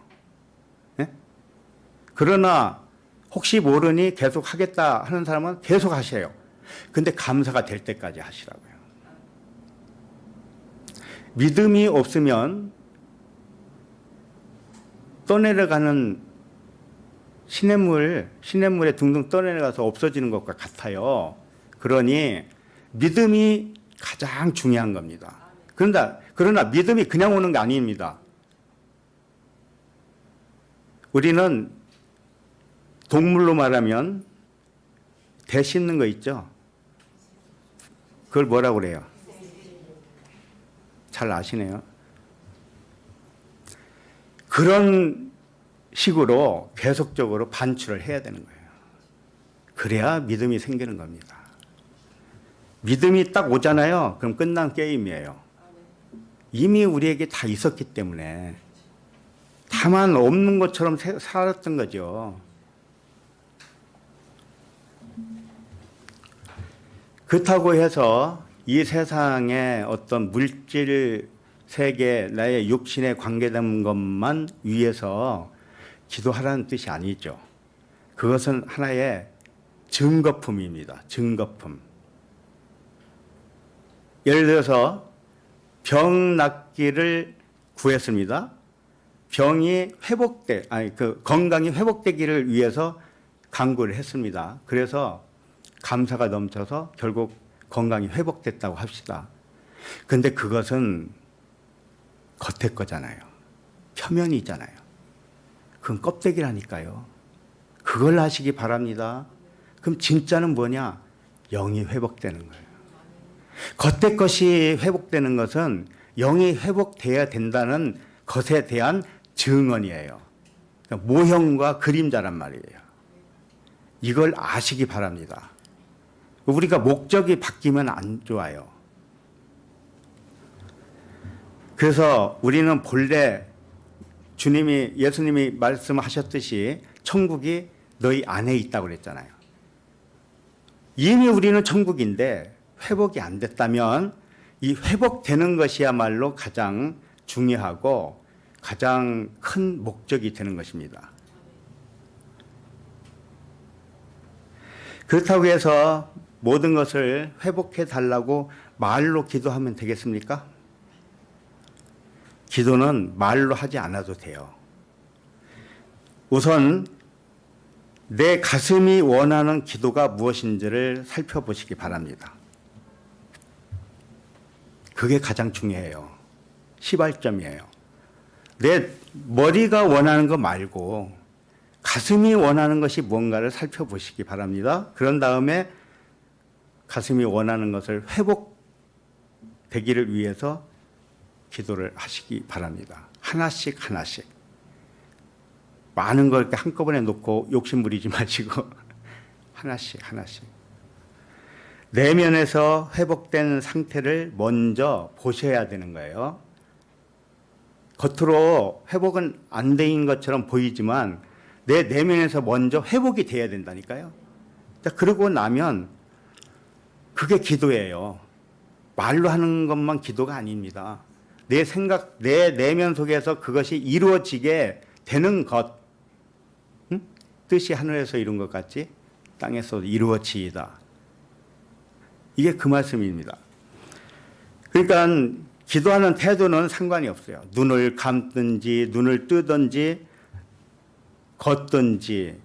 Speaker 1: 네? 그러나 혹시 모르니 계속 하겠다 하는 사람은 계속 하세요. 근데 감사가 될 때까지 하시라고요. 믿음이 없으면 떠내려가는 시냇물에 둥둥 떠내려가서 없어지는 것과 같아요. 그러니 믿음이 가장 중요한 겁니다. 그러나 믿음이 그냥 오는 게 아닙니다. 우리는 동물로 말하면 대 씹는 거 있죠? 그걸 뭐라고 그래요? 잘 아시네요. 그런 식으로 계속적으로 반출을 해야 되는 거예요. 그래야 믿음이 생기는 겁니다. 믿음이 딱 오잖아요. 그럼 끝난 게임이에요. 이미 우리에게 다 있었기 때문에 다만 없는 것처럼 살았던 거죠. 그렇다고 해서 이 세상의 어떤 물질 세계, 나의 육신에 관계된 것만 위해서 기도하라는 뜻이 아니죠. 그것은 하나의 증거품입니다. 증거품. 예를 들어서 병 낫기를 구했습니다. 건강이 회복되기를 위해서 간구를 했습니다. 그래서 감사가 넘쳐서 결국 건강이 회복됐다고 합시다. 근데 그것은 겉에 거잖아요. 표면이잖아요. 그건 껍데기라니까요. 그걸 하시기 바랍니다. 그럼 진짜는 뭐냐? 영이 회복되는 거예요. 겉의 것이 회복되는 것은 영이 회복돼야 된다는 것에 대한 증언이에요. 그러니까 모형과 그림자란 말이에요. 이걸 아시기 바랍니다. 우리가 목적이 바뀌면 안 좋아요. 그래서 우리는 본래 예수님이 말씀하셨듯이 천국이 너희 안에 있다고 그랬잖아요. 이미 우리는 천국인데 회복이 안 됐다면 이 회복되는 것이야말로 가장 중요하고 가장 큰 목적이 되는 것입니다. 그렇다고 해서 모든 것을 회복해 달라고 말로 기도하면 되겠습니까? 기도는 말로 하지 않아도 돼요. 우선 내 가슴이 원하는 기도가 무엇인지를 살펴보시기 바랍니다. 그게 가장 중요해요. 시발점이에요. 내 머리가 원하는 거 말고 가슴이 원하는 것이 뭔가를 살펴보시기 바랍니다. 그런 다음에 가슴이 원하는 것을 회복되기를 위해서 기도를 하시기 바랍니다. 하나씩 하나씩. 많은 걸 이렇게 한꺼번에 놓고 욕심 부리지 마시고 하나씩 하나씩. 내면에서 회복된 상태를 먼저 보셔야 되는 거예요. 겉으로 회복은 안 된 것처럼 보이지만 내 내면에서 먼저 회복이 돼야 된다니까요. 그러고 나면 그게 기도예요. 말로 하는 것만 기도가 아닙니다. 내 생각, 내 내면 속에서 그것이 이루어지게 되는 것. 뜻이 하늘에서 이룬 것 같지 땅에서 이루어지이다. 이게 그 말씀입니다. 그러니까 기도하는 태도는 상관이 없어요. 눈을 감든지 눈을 뜨든지 걷든지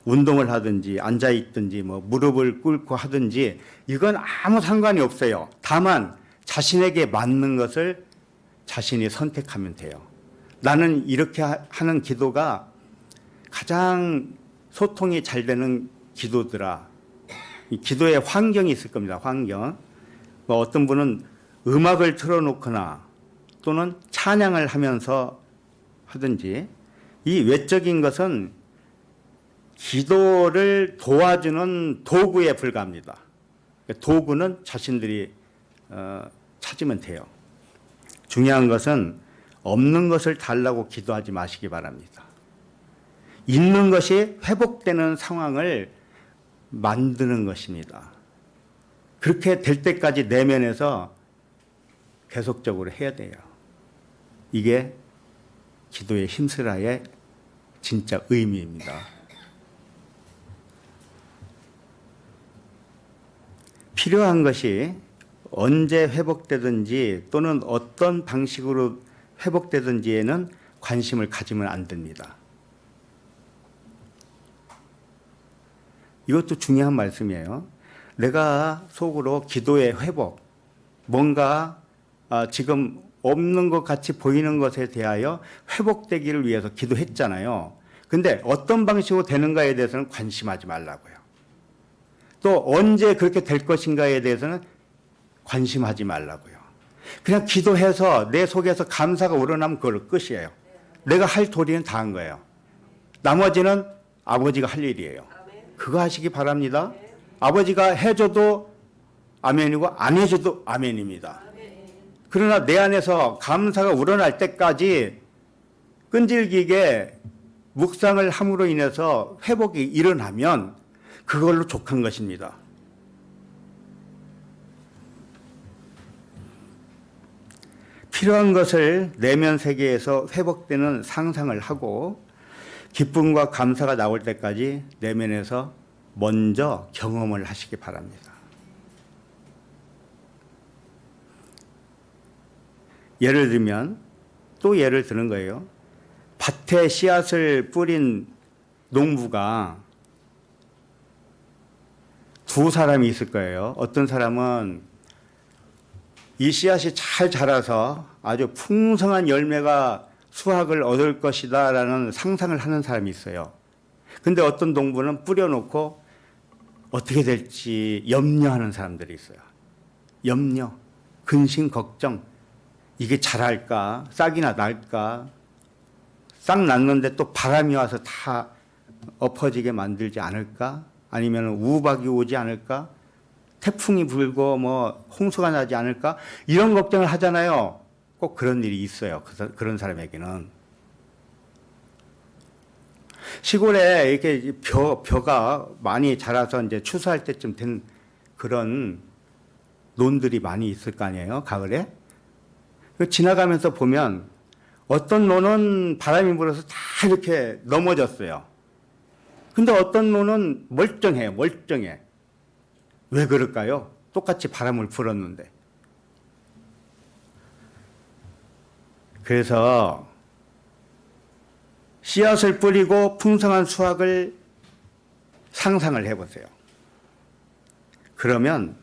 Speaker 1: 운동을 하든지 앉아있든지 무릎을 꿇고 하든지 이건 아무 상관이 없어요. 다만 자신에게 맞는 것을 자신이 선택하면 돼요. 나는 이렇게 하는 기도가 가장 소통이 잘 되는 기도더라. 이 기도의 환경이 있을 겁니다. 환경. 어떤 분은 음악을 틀어놓거나 또는 찬양을 하면서 하든지 이 외적인 것은 기도를 도와주는 도구에 불과합니다. 도구는 자신들이 찾으면 돼요. 중요한 것은 없는 것을 달라고 기도하지 마시기 바랍니다. 있는 것이 회복되는 상황을 만드는 것입니다. 그렇게 될 때까지 내면에서 계속적으로 해야 돼요. 이게 기도의 힘쓰라의 진짜 의미입니다. 필요한 것이 언제 회복되든지 또는 어떤 방식으로 회복되든지에는 관심을 가지면 안 됩니다. 이것도 중요한 말씀이에요. 내가 속으로 기도의 회복, 뭔가 지금 없는 것 같이 보이는 것에 대하여 회복되기를 위해서 기도했잖아요. 근데 어떤 방식으로 되는가에 대해서는 관심하지 말라고요. 또 언제 그렇게 될 것인가에 대해서는 관심하지 말라고요. 그냥 기도해서 내 속에서 감사가 우러나면 그걸 끝이에요. 내가 할 도리는 다 한 거예요. 나머지는 아버지가 할 일이에요. 그거 하시기 바랍니다. 아버지가 해줘도 아멘이고 안 해줘도 아멘입니다. 그러나 내 안에서 감사가 우러날 때까지 끈질기게 묵상을 함으로 인해서 회복이 일어나면 그걸로 족한 것입니다. 필요한 것을 내면 세계에서 회복되는 상상을 하고 기쁨과 감사가 나올 때까지 내면에서 먼저 경험을 하시기 바랍니다. 예를 들면 또 예를 드는 거예요. 밭에 씨앗을 뿌린 농부가 두 사람이 있을 거예요. 어떤 사람은 이 씨앗이 잘 자라서 아주 풍성한 열매가 수확을 얻을 것이다 라는 상상을 하는 사람이 있어요. 근데 어떤 농부는 뿌려놓고 어떻게 될지 염려하는 사람들이 있어요. 염려, 근심, 걱정. 이게 자랄까? 싹이나 날까? 싹 났는데 또 바람이 와서 다 엎어지게 만들지 않을까? 아니면 우박이 오지 않을까? 태풍이 불고 뭐 홍수가 나지 않을까? 이런 걱정을 하잖아요. 꼭 그런 일이 있어요. 그런 사람에게는. 시골에 이렇게 벼가 많이 자라서 이제 추수할 때쯤 된 그런 논들이 많이 있을 거 아니에요. 가을에. 지나가면서 보면 어떤 논은 바람이 불어서 다 이렇게 넘어졌어요. 근데 어떤 논은 멀쩡해요. 멀쩡해. 왜 그럴까요? 똑같이 바람을 불었는데. 그래서 씨앗을 뿌리고 풍성한 수확을 상상을 해보세요. 그러면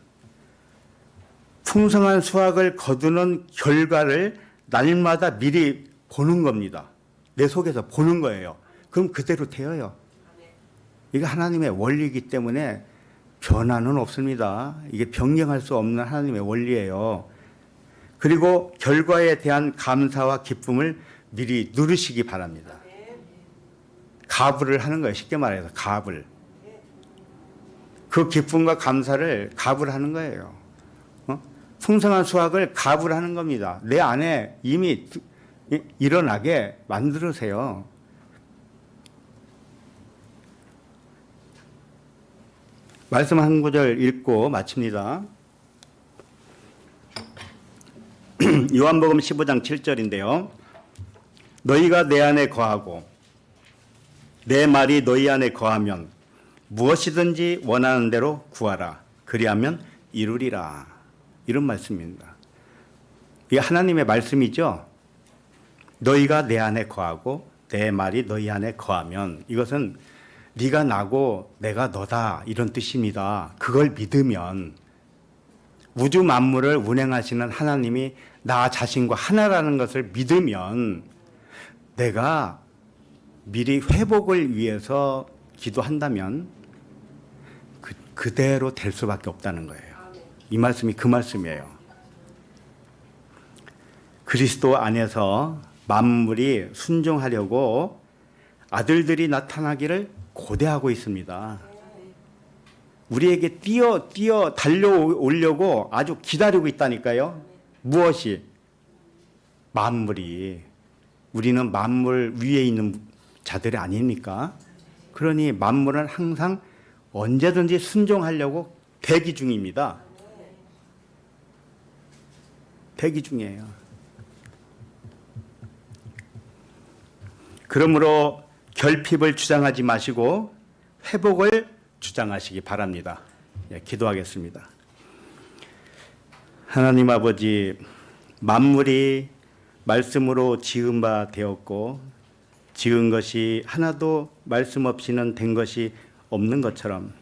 Speaker 1: 풍성한 수확을 거두는 결과를 날마다 미리 보는 겁니다. 내 속에서 보는 거예요. 그럼 그대로 되어요. 이게 하나님의 원리이기 때문에 변화는 없습니다. 이게 변경할 수 없는 하나님의 원리예요. 그리고 결과에 대한 감사와 기쁨을 미리 누리시기 바랍니다. 가불을 하는 거예요. 쉽게 말해서 가불. 그 기쁨과 감사를 가불하는 거예요. 풍성한 수확을 가불하는 겁니다. 내 안에 이미 일어나게 만들으세요. 말씀 한 구절 읽고 마칩니다. 요한복음 15장 7절인데요. 너희가 내 안에 거하고 내 말이 너희 안에 거하면 무엇이든지 원하는 대로 구하라. 그리하면 이루리라. 이런 말씀입니다. 이게 하나님의 말씀이죠. 너희가 내 안에 거하고 내 말이 너희 안에 거하면 이것은 네가 나고 내가 너다 이런 뜻입니다. 그걸 믿으면 우주 만물을 운행하시는 하나님이 나 자신과 하나라는 것을 믿으면 내가 미리 회복을 위해서 기도한다면 그대로 될 수밖에 없다는 거예요. 이 말씀이 그 말씀이에요. 그리스도 안에서 만물이 순종하려고 아들들이 나타나기를 고대하고 있습니다. 우리에게 뛰어 달려오려고 아주 기다리고 있다니까요. 무엇이? 만물이. 우리는 만물 위에 있는 자들이 아닙니까? 그러니 만물은 항상 언제든지 순종하려고 대기 중입니다. 대기 중이에요. 그러므로 결핍을 주장하지 마시고 회복을 주장하시기 바랍니다. 예, 기도하겠습니다. 하나님 아버지, 만물이 말씀으로 지은 바 되었고 지은 것이 하나도 말씀 없이는 된 것이 없는 것처럼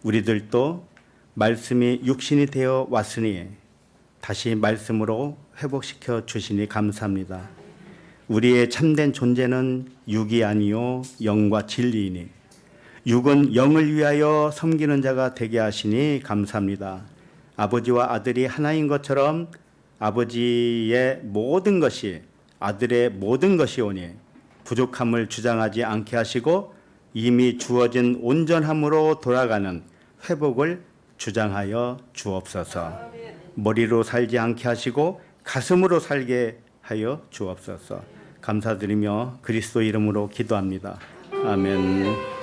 Speaker 1: 우리들도 말씀이 육신이 되어 왔으니 다시 말씀으로 회복시켜 주시니 감사합니다. 우리의 참된 존재는 육이 아니요 영과 진리이니 육은 영을 위하여 섬기는 자가 되게 하시니 감사합니다. 아버지와 아들이 하나인 것처럼 아버지의 모든 것이 아들의 모든 것이 오니 부족함을 주장하지 않게 하시고 이미 주어진 온전함으로 돌아가는 회복을 주장하여 주옵소서. 머리로 살지 않게 하시고 가슴으로 살게 하여 주옵소서. 감사드리며 그리스도 이름으로 기도합니다. 아멘.